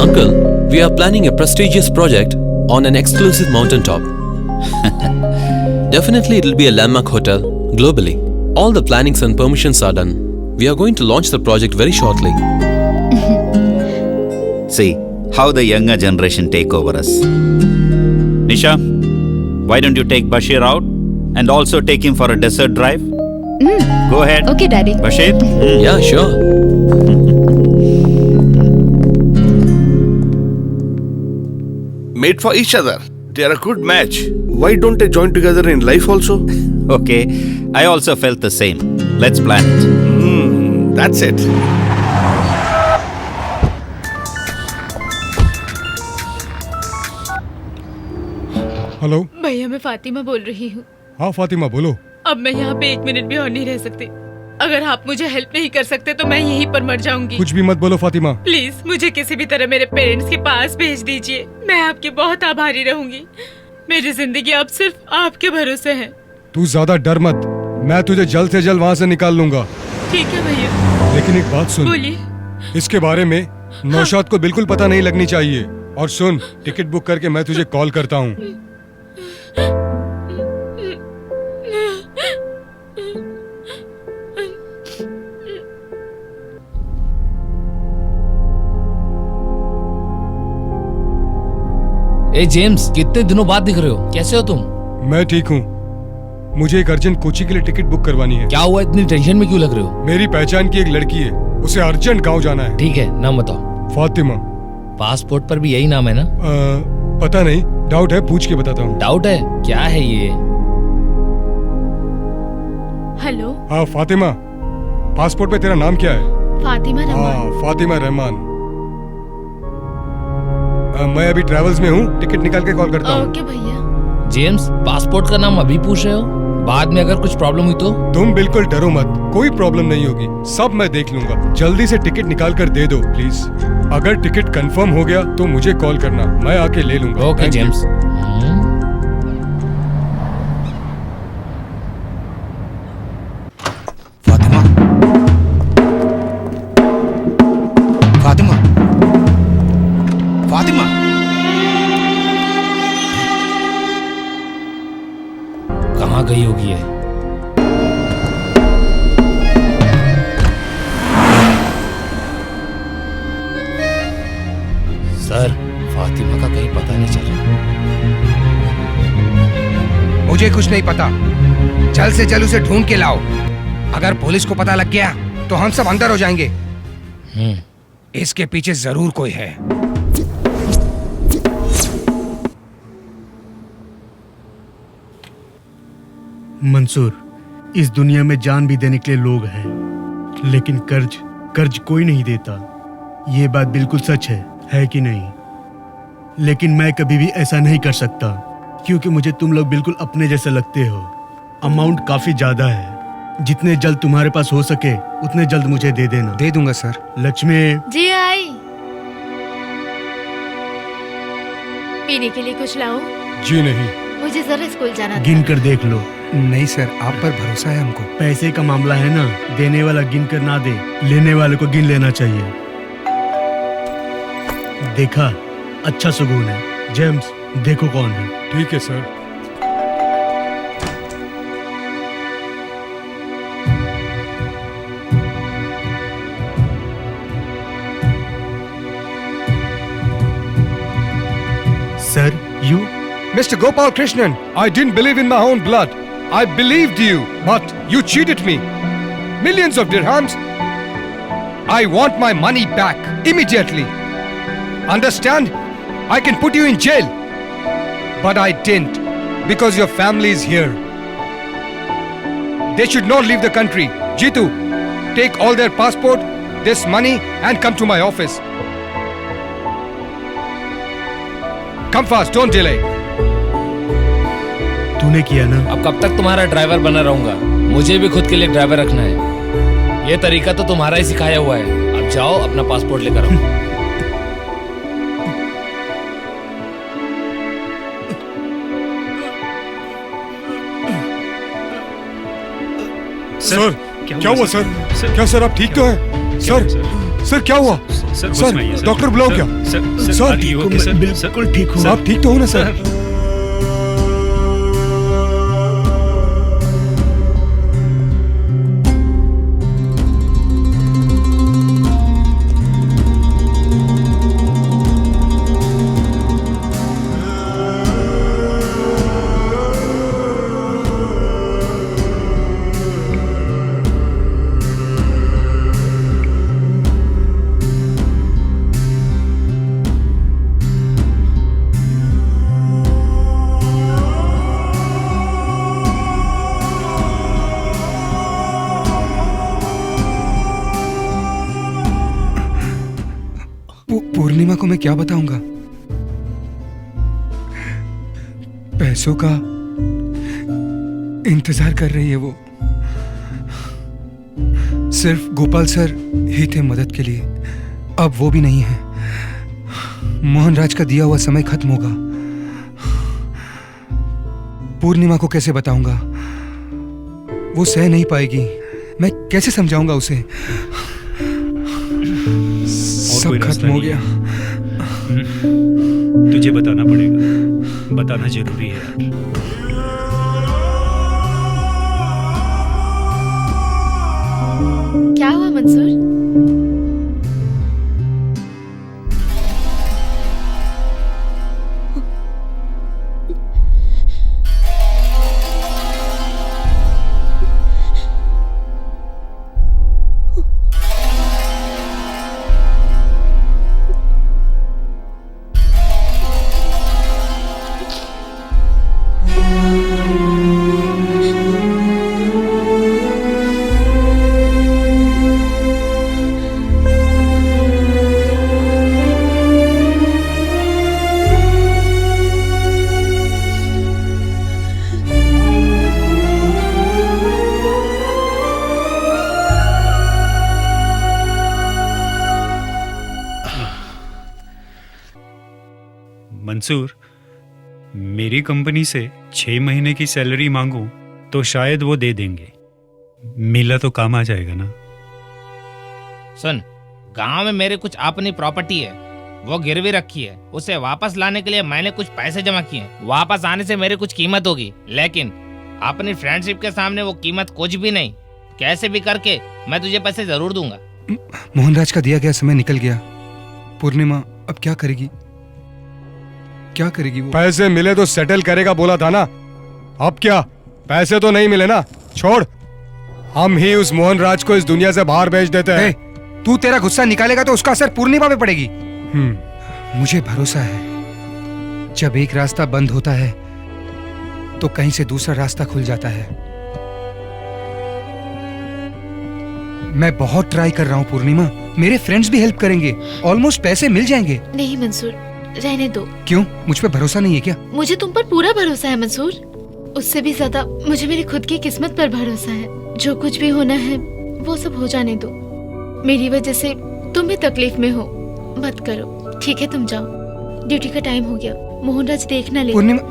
Uncle, we are planning a prestigious project on an exclusive mountaintop. Definitely it'll be a landmark hotel globally. All the plannings and permissions are done. We are going to launch the project very shortly. See how the younger generation take over us. Nisha, why don't you take Bashir out and also take him for a desert drive? Go ahead. Okay, Daddy. Bashir? Yeah, sure. Made for each other. They are a good match. Why don't they join together in life also? Okay, I also felt the same. Let's plan it. That's it. Hello भैया, मैं फातिमा बोल रही हूँ। हाँ फातिमा बोलो। अब मैं यहाँ पे 1 मिनट भी और नहीं रह सकती। अगर आप मुझे हेल्प नहीं कर सकते तो मैं यहीं पर मर जाऊंगी। कुछ भी मत बोलो फातिमा। प्लीज मुझे किसी भी तरह मेरे पेरेंट्स के पास भेज दीजिए। मैं आपकी बहुत आभारी रहूंगी। मेरी जिंदगी अब सिर्फ आपके भरोसे है। तू ज्यादा डर मत, मैं तुझे जल्द से जल्द वहाँ से निकाल लूंगा। ठीक है भैया। लेकिन एक बात सुन, बोलिए। इसके बारे में नौशाद को बिल्कुल पता नहीं लगनी चाहिए। और सुन, टिकट बुक करके मैं तुझे कॉल करता हूँ। ए जेम्स, कितने दिनों बाद दिख रहे हो? कैसे हो तुम? मैं ठीक हूँ। मुझे एक अर्जेंट कोची के लिए टिकट बुक करवानी है। क्या हुआ, इतनी टेंशन में क्यों लग रहे हो? मेरी पहचान की एक लड़की है, उसे अर्जेंट गांव जाना है। ठीक है, नाम बताओ। फातिमा। पासपोर्ट पर भी यही नाम है ना? पता नहीं, डाउट है, पूछ के बताता हूँ। डाउट है? क्या है ये? हेलो। हाँ फातिमा, पासपोर्ट पे तेरा नाम क्या है? फातिमा रहमान। हाँ फातिमा रहमान। मैं अभी ट्रैवल्स में हूँ, टिकट निकाल के कॉल करता हूँ। ओके भैया। जेम्स, पासपोर्ट का नाम अभी पूछ रहे हो? बाद में अगर कुछ प्रॉब्लम हुई तो? तुम बिल्कुल डरो मत, कोई प्रॉब्लम नहीं होगी, सब मैं देख लूंगा। जल्दी से टिकट निकाल कर दे दो प्लीज। अगर टिकट कंफर्म हो गया तो मुझे कॉल करना, मैं आके ले लूंगा। Okay James. फातिमा, फातिमा, फातिमा। कहाँ गई होगी ये? सर, फातिमा का कहीं पता नहीं चला। मुझे कुछ नहीं पता, जल्द से जल्द उसे ढूंढ के लाओ। अगर पुलिस को पता लग गया तो हम सब अंदर हो जाएंगे। इसके पीछे जरूर कोई है। मंसूर, इस दुनिया में जान भी देने के लिए लोग हैं, लेकिन कर्ज कोई नहीं देता। ये बात बिल्कुल सच है कि नहीं? लेकिन मैं कभी भी ऐसा नहीं कर सकता, क्योंकि मुझे तुम लोग बिल्कुल अपने जैसे लगते हो। अमाउंट काफी ज्यादा है, जितने जल्द तुम्हारे पास हो सके उतने जल्द मुझे दे देना। दे दूंगा सर। लक्ष्मी। जी आई। पीने के लिए कुछ लाओ? जी नहीं। मुझे जरा स्कूल जाना था। गिन कर देख लो। नहीं सर, आप पर भरोसा है हमको। पैसे का मामला है ना, देने वाला गिन कर ना दे, लेने वाले को गिन लेना चाहिए। देखा, अच्छा सुकून है। जेम्स, देखो कौन है। ठीक है sir. Sir, you? Mr. Gopal Krishnan, I didn't believe in my own blood. I believed you, but you cheated me. Millions of dirhams. I want my money back immediately. Understand? I can put you in jail. But I didn't, because your family is here. They should not leave the country. Jitu, take all their passport, this money, and come to my office. Come fast, don't delay. तूने किया ना? अब कब तक तुम्हारा ड्राइवर बना रहूंगा? मुझे भी खुद के लिए ड्राइवर रखना है। ये तरीका तो तुम्हारा ही सिखाया हुआ है। अब जाओ, अपना पासपोर्ट लेकर आओ। सर, क्या हुआ सर? क्या सर आप ठीक तो हैं? सर, सर क्या हुआ? सर कुछ सर नहीं है, डॉक्टर बुलाओ क्या? Sir are you okay, sir? बिल्कुल ठीक हूँ। आप ठीक तो हो ना सर? पूर्णिमा को मैं क्या बताऊंगा? पैसों का इंतजार कर रही है वो। सिर्फ गोपाल सर ही थे मदद के लिए, अब वो भी नहीं है। मोहनराज का दिया हुआ समय खत्म होगा। पूर्णिमा को कैसे बताऊंगा? वो सह नहीं पाएगी। मैं कैसे समझाऊंगा उसे? सब खत्म हो गया। तुझे बताना पड़ेगा, बताना जरूरी है यार। क्या हुआ मंसूर? मंसूर, मेरी कंपनी से 6 महीने की सैलरी मांगूं तो शायद वो दे देंगे। मिला तो काम आ जाएगा ना? सुन, गांव में मेरे कुछ अपनी प्रॉपर्टी है, वो गिरवी रखी है। उसे वापस लाने के लिए मैंने कुछ पैसे जमा किए हैं। वापस आने से मेरी कुछ कीमत होगी, लेकिन अपनी फ्रेंडशिप के सामने वो कीमत कुछ भी नहीं। कैसे भी करके मैं तुझे पैसे जरूर दूंगा। मोहनराज का दिया गया समय निकल गया। पूर्णिमा अब क्या करेगी? क्या करेगी वो? पैसे मिले तो सेटल करेगा बोला था ना। अब क्या? पैसे तो नहीं मिले ना, छोड़। हम ही उस मोहनराज को इस दुनिया से बाहर भेज देते हैं। तू तेरा गुस्सा निकालेगा तो उसका असर पूर्णिमा पे पड़ेगी। मुझे भरोसा है, जब एक रास्ता बंद होता है तो कहीं से दूसरा रास्ता खुल जाता है। मैं बहुत ट्राई कर रहा हूँ पूर्णिमा, मेरे फ्रेंड्स भी हेल्प करेंगे, ऑलमोस्ट पैसे मिल जाएंगे। नहीं मंसूर, रहने दो। क्यों? मुझ पे भरोसा नहीं है क्या? मुझे तुम पर पूरा भरोसा है मंसूर। उससे भी ज्यादा मुझे मेरी खुद की किस्मत पर भरोसा है। जो कुछ भी होना है वो सब हो जाने दो। मेरी वजह से तुम भी तकलीफ में हो, मत करो। ठीक है, तुम जाओ, ड्यूटी का टाइम हो गया। मोहनराज देखना ले। पूर्णिमा,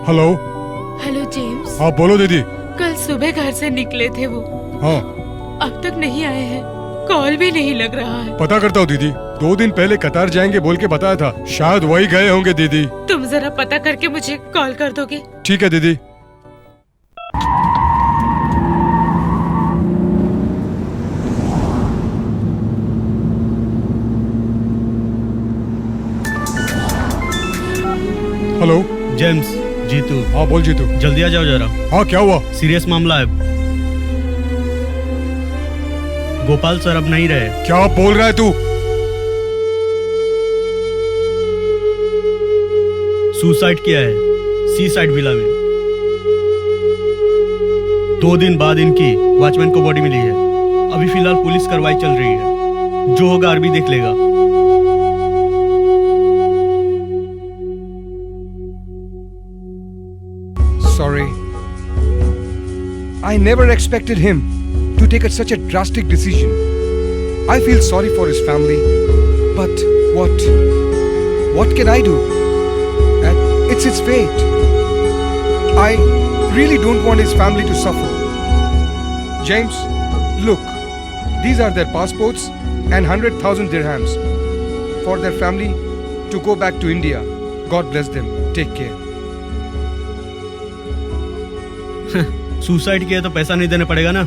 हेलो। Hello James. हाँ बोलो दीदी। कल सुबह घर से निकले थे वो, हाँ अब तक नहीं आए हैं। कॉल भी नहीं लग रहा है। पता करता हूँ दीदी, 2 दिन पहले कतार जाएंगे बोल के बताया था, शायद वही गए होंगे दीदी। तुम जरा पता करके मुझे कॉल कर दोगे? ठीक है दीदी। Hello James. जीतू। हाँ बोल जीतू। जल्दी आ जाओ जरा। हाँ क्या हुआ? सीरियस मामला है। गोपाल सर अब नहीं रहे। क्या बोल रहा है तू? सुसाइड किया है सी साइड विला में। 2 दिन बाद इनकी वॉचमैन को बॉडी मिली है। अभी फिलहाल पुलिस कार्रवाई चल रही है, जो होगा आरबी देख लेगा। Sorry. I never expected him to take such a drastic decision. I feel sorry for his family But what can I do? And it's his fate. I really don't want his family to suffer. James, look, these are their passports and 100,000 dirhams for their family to go back to India. God bless them. Take care. Suicide किया तो पैसा नहीं देना पड़ेगा ना।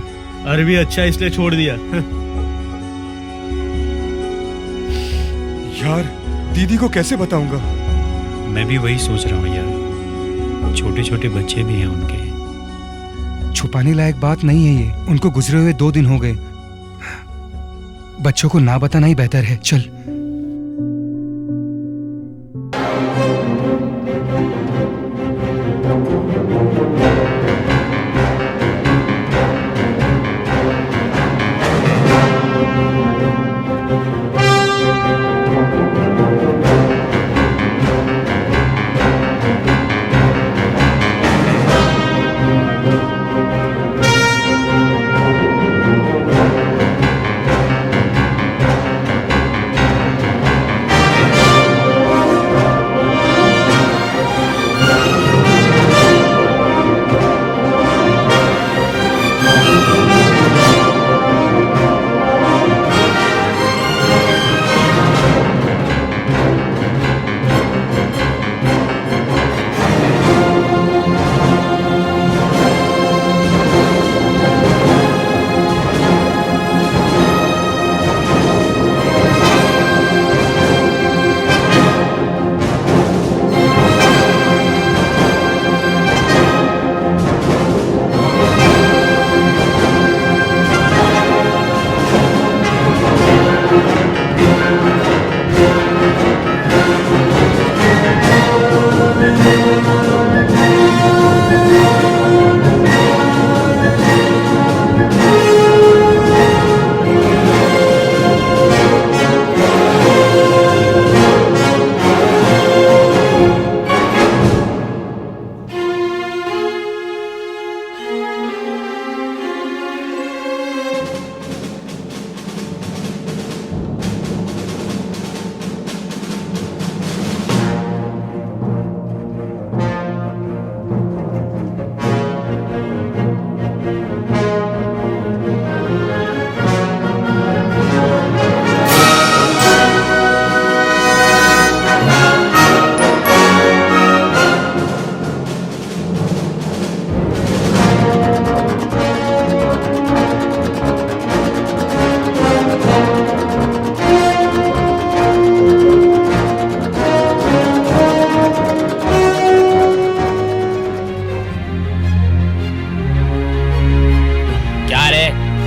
अरबी अच्छा है इसलिए छोड़ दिया। यार, दीदी को कैसे बताऊंगा? मैं भी वही सोच रहा हूँ यार, छोटे छोटे बच्चे भी हैं उनके। छुपाने लायक बात नहीं है ये। उनको गुजरे हुए 2 दिन हो गए। बच्चों को ना बताना ही बेहतर है। चल।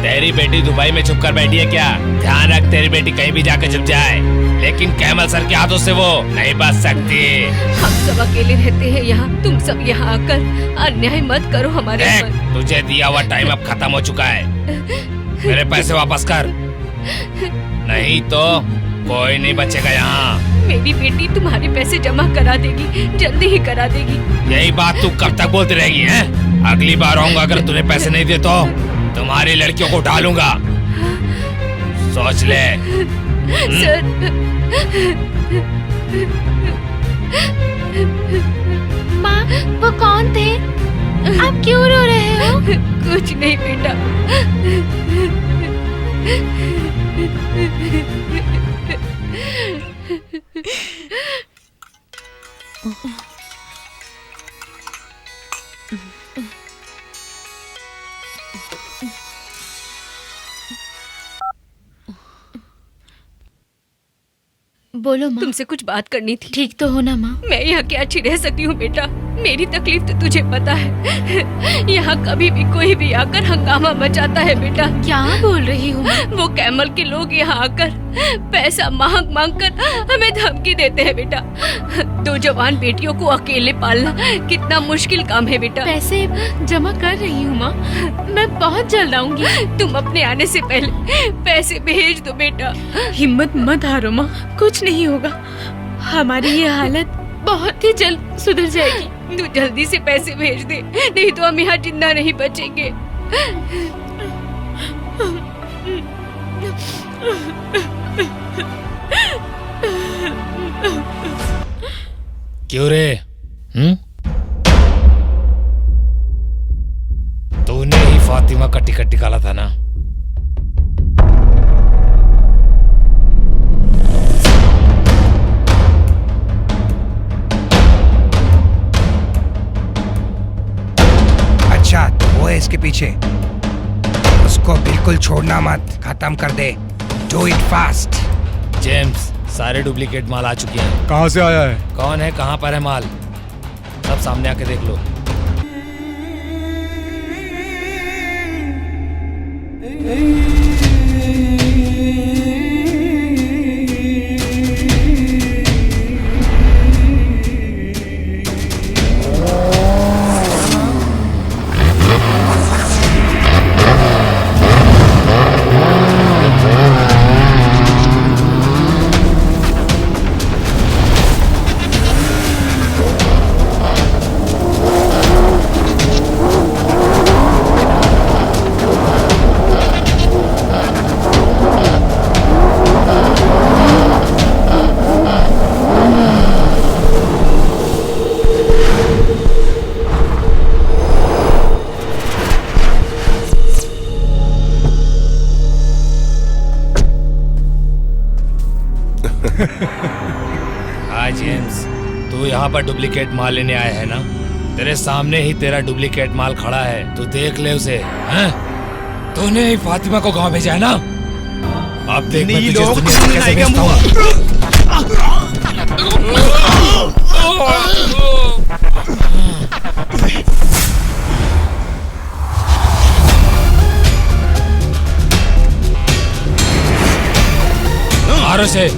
तेरी बेटी दुबई में छुप कर बैठी है क्या? ध्यान रख तेरी बेटी कहीं भी जाकर छुप जाए, लेकिन कैमल सर के हाथों से वो नहीं बच सकती। हम सब अकेले रहते हैं यहाँ, तुम सब यहाँ आकर अन्याय मत करो हमारे ऊपर। तुझे दिया हुआ टाइम अब खत्म हो चुका है, मेरे पैसे वापस कर, नहीं तो कोई नहीं बचेगा यहाँ। मेरी बेटी तुम्हारे पैसे जमा करा देगी, जल्दी ही करा देगी। यही बात तू कब तक बोलती रहेगी हैं? अगली बार आऊंगा अगर तूने पैसे नहीं दिए तो तुम्हारी लड़कियों को डालूंगा, सोच ले। सर, माँ, वो कौन थे? आप क्यों रो रहे हो? कुछ नहीं बेटा। बोलो माँ। तुमसे कुछ बात करनी थी। ठीक तो हो ना माँ? मैं यहाँ क्या अच्छी रह सकती हूँ बेटा, मेरी तकलीफ तो तुझे पता है। यहाँ कभी भी कोई भी आकर हंगामा मचाता है बेटा। क्या बोल रही हूँ? वो कैमल के लोग यहाँ आकर पैसा मांग मांग कर हमें धमकी देते हैं बेटा। 2 जवान बेटियों को अकेले पालना कितना मुश्किल काम है बेटा। पैसे जमा कर रही हूँ माँ, मैं बहुत जल्द आऊंगी। तुम अपने आने से पहले पैसे भेज दो बेटा। हिम्मत मत हारो माँ, कुछ नहीं होगा, हमारी ये हालत बहुत ही जल्द सुधर जाएगी। तू जल्दी से पैसे भेज दे, नहीं तो हम यहाँ जिंदा नहीं बचेंगे। क्यों रे? तूने ही फातिमा का टिकट निकाला था ना? अच्छा, तो वो है इसके पीछे। उसको बिल्कुल छोड़ना मत, खत्म कर दे। Do it fast. जेम्स, सारे डुप्लीकेट माल आ चुके हैं। कहाँ से आया है? कौन है, कहाँ पर है माल, सब सामने आके देख लो। हाँ जेम्स, तू यहाँ पर डुप्लीकेट माल लेने आया है ना? तेरे सामने ही तेरा डुप्लीकेट माल खड़ा है, तू देख ले उसे। हैं? तूने ही फातिमा को गांव भेजा है ना? अब देख मैं तुझे दुनिया से कैसे भेजता हूँ। मारो से।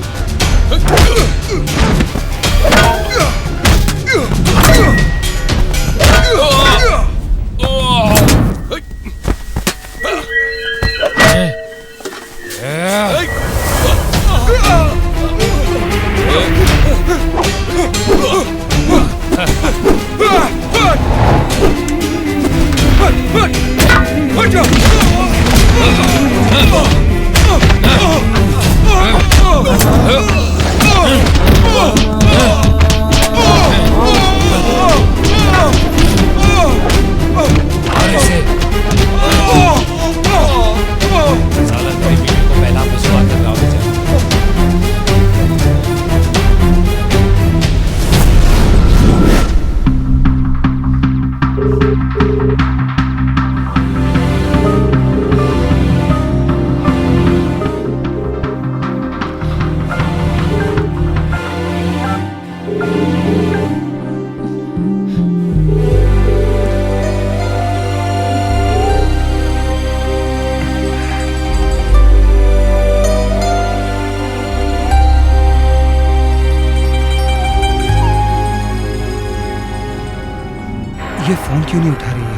ये फोन क्यों नहीं उठा रही है?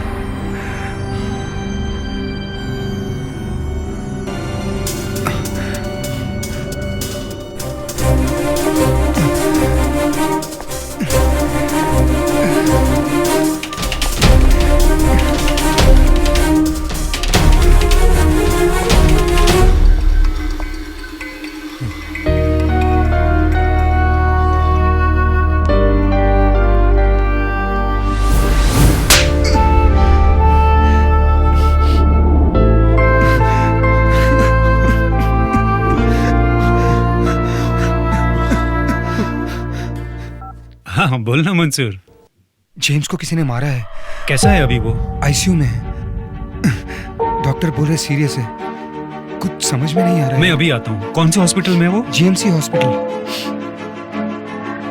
हाँ बोलना मंसूर। जेम्स को किसी ने मारा है। कैसा है अभी वो? आईसीयू में है। डॉक्टर बोल रहे सीरियस है। कुछ समझ में नहीं आ रहा है। मैं अभी आता हूँ। कौन से हॉस्पिटल में है वो? GMC hospital.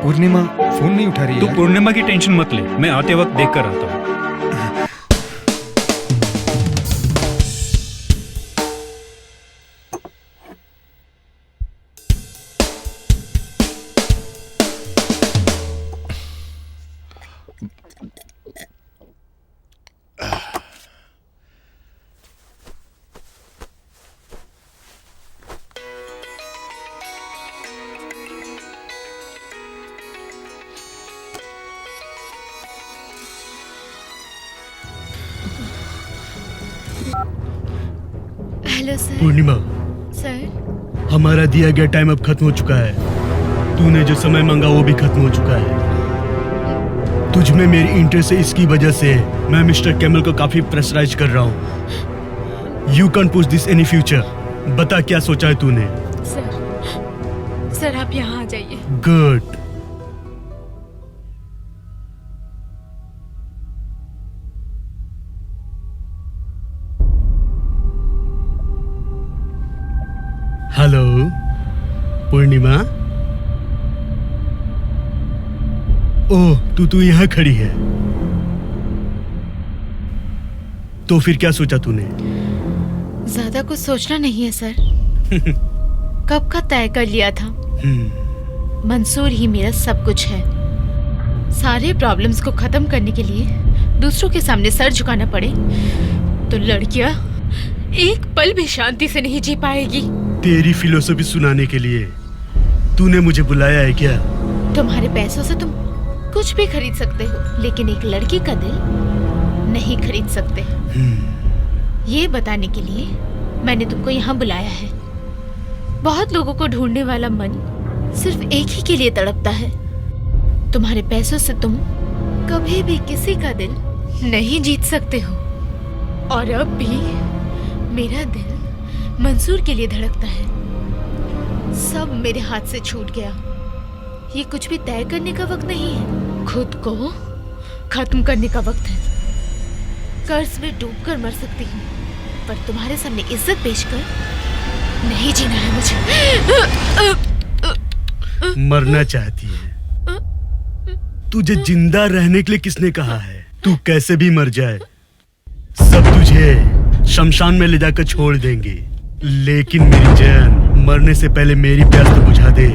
पूर्णिमा फोन नहीं उठा रही है। तू पूर्णिमा की टेंशन मत ले, मैं आते वक्त देख कर आता हूँ। Hello sir. पूर्णिमा, सर। हमारा दिया गया टाइम अब खत्म हो चुका है। तूने जो समय मांगा वो भी खत्म हो चुका है। तुझ में मेरी इंटरेस्ट है, इसकी वजह से मैं मिस्टर कैमल को काफी प्रेशराइज कर रहा हूँ। You can push this any future. बता क्या सोचा है तूने? सर आप यहाँ आ जाइए। गुड। हेलो पूर्णिमा। ओह तू यहाँ खड़ी है। तो फिर क्या सोचा तूने? ज्यादा कुछ सोचना नहीं है सर। कब का तय कर लिया था। मंसूर ही मेरा सब कुछ है। सारे प्रॉब्लम्स को खत्म करने के लिए दूसरों के सामने सर झुकाना पड़े तो लड़कियां एक पल भी शांति से नहीं जी पाएगी। तेरी फिलोसफी सुनाने के लिए तूने मुझे बुलाया है क्या? तुम्हारे पैसों से तुम कुछ भी खरीद सकते हो, लेकिन एक लड़की का दिल नहीं खरीद सकते। ये बताने के लिए मैंने तुमको यहाँ बुलाया है। बहुत लोगों को ढूंढने वाला मन सिर्फ एक ही के लिए तड़पता है। तुम्हारे पैसों से तुम कभी भी किसी का दिल नहीं जीत सकते हो। और अब भी मेरा दिल मंसूर के लिए धड़कता है। सब मेरे हाथ से छूट गया। ये कुछ भी तय करने का वक्त नहीं है, खुद को खत्म करने का वक्त है। कर्ज में डूबकर मर सकती हूँ, पर तुम्हारे सामने इज्जत बेचकर नहीं जीना है मुझे। मरना चाहती है? तुझे जिंदा रहने के लिए किसने कहा है? तू कैसे भी मर जाए, सब तुझे शमशान में ले जाकर छोड़ देंगे। लेकिन मेरी जान, मरने से पहले मेरी प्यास तो बुझा दे।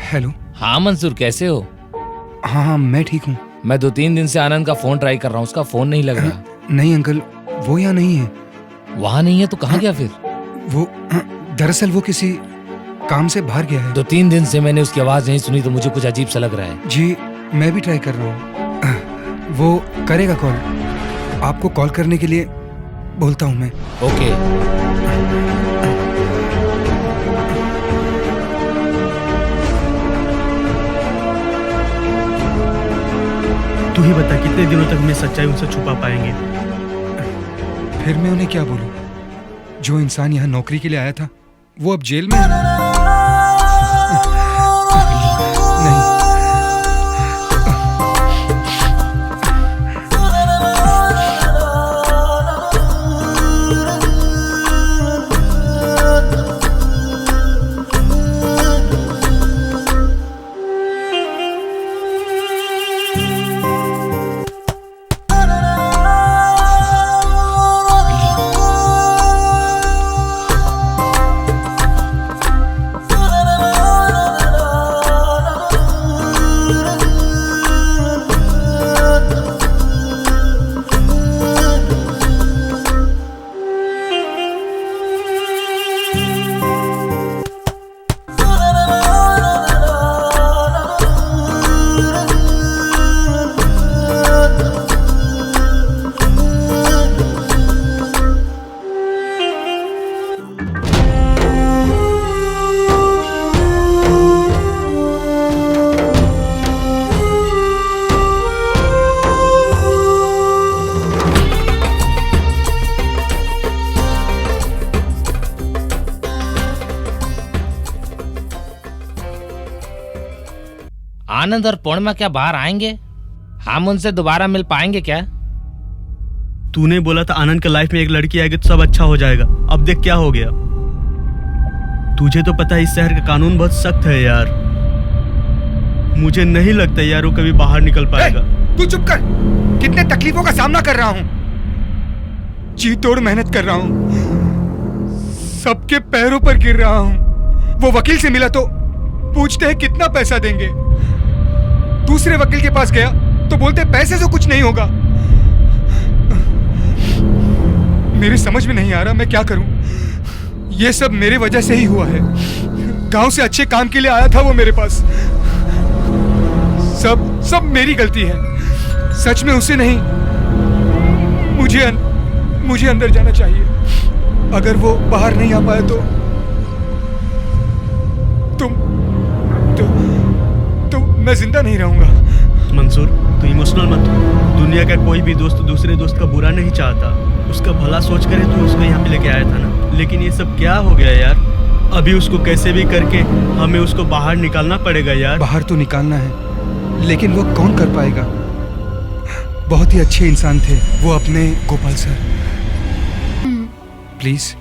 हेलो। हाँ मंसूर, कैसे हो? हाँ मैं ठीक हूँ। मैं 2-3 दिन से आनंद का फोन ट्राई कर रहा हूँ, उसका फोन नहीं लग रहा। नहीं अंकल, वो यहाँ नहीं है। वहाँ नहीं है तो कहाँ गया फिर? वो दरअसल वो किसी काम से बाहर गया है। 2-3 दिन से मैंने उसकी आवाज नहीं सुनी तो मुझे कुछ अजीब सा लग रहा है। जी मैं भी ट्राई कर रहा हूँ। वो करेगा कॉल, आपको कॉल करने के लिए बोलता हूँ मैं। ओके। तू ही बता कितने दिनों तक मैं सच्चाई उनसे छुपा पाएंगे? फिर मैं उन्हें क्या बोलूं? जो इंसान यहाँ नौकरी के लिए आया था वो अब जेल में है। आनंद और पूर्णिमा क्या बाहर आएंगे? हम उनसे दोबारा मिल पाएंगे क्या? तूने बोला था आनंद के लाइफ में एक लड़की आएगी तो सब अच्छा हो जाएगा। अब देख क्या हो गया। तुझे तो पता है इस शहर का कानून बहुत सख्त है यार। मुझे नहीं लगता यार वो कभी बाहर निकल पाएगा। तू चुप कर। कितने तकलीफों का सामना कर रहा हूँ, जी तोड़ मेहनत कर रहा हूँ, सबके पैरों पर गिर रहा हूँ। वो वकील से मिला तो पूछते हैं कितना पैसा देंगे। दूसरे वकील के पास गया तो बोलते पैसे से कुछ नहीं होगा। मेरी समझ में नहीं आ रहा मैं क्या करूं। ये सब मेरे वजह से ही हुआ है। गांव से अच्छे काम के लिए आया था वो मेरे पास। सब मेरी गलती है। सच में उसे नहीं, मुझे अंदर जाना चाहिए। अगर वो बाहर नहीं आ पाए तो मैं जिंदा नहीं रहूंगा। मंसूर तू इमोशनल मत हो। दुनिया का कोई भी दोस्त दूसरे दोस्त का बुरा नहीं चाहता। उसका भला सोच कर तू उसको यहाँ पे लेके आया था ना। लेकिन ये सब क्या हो गया यार। अभी उसको कैसे भी करके हमें उसको बाहर निकालना पड़ेगा यार। बाहर तो निकालना है लेकिन वो कौन कर पाएगा। बहुत ही अच्छे इंसान थे वो अपने गोपाल सर। प्लीज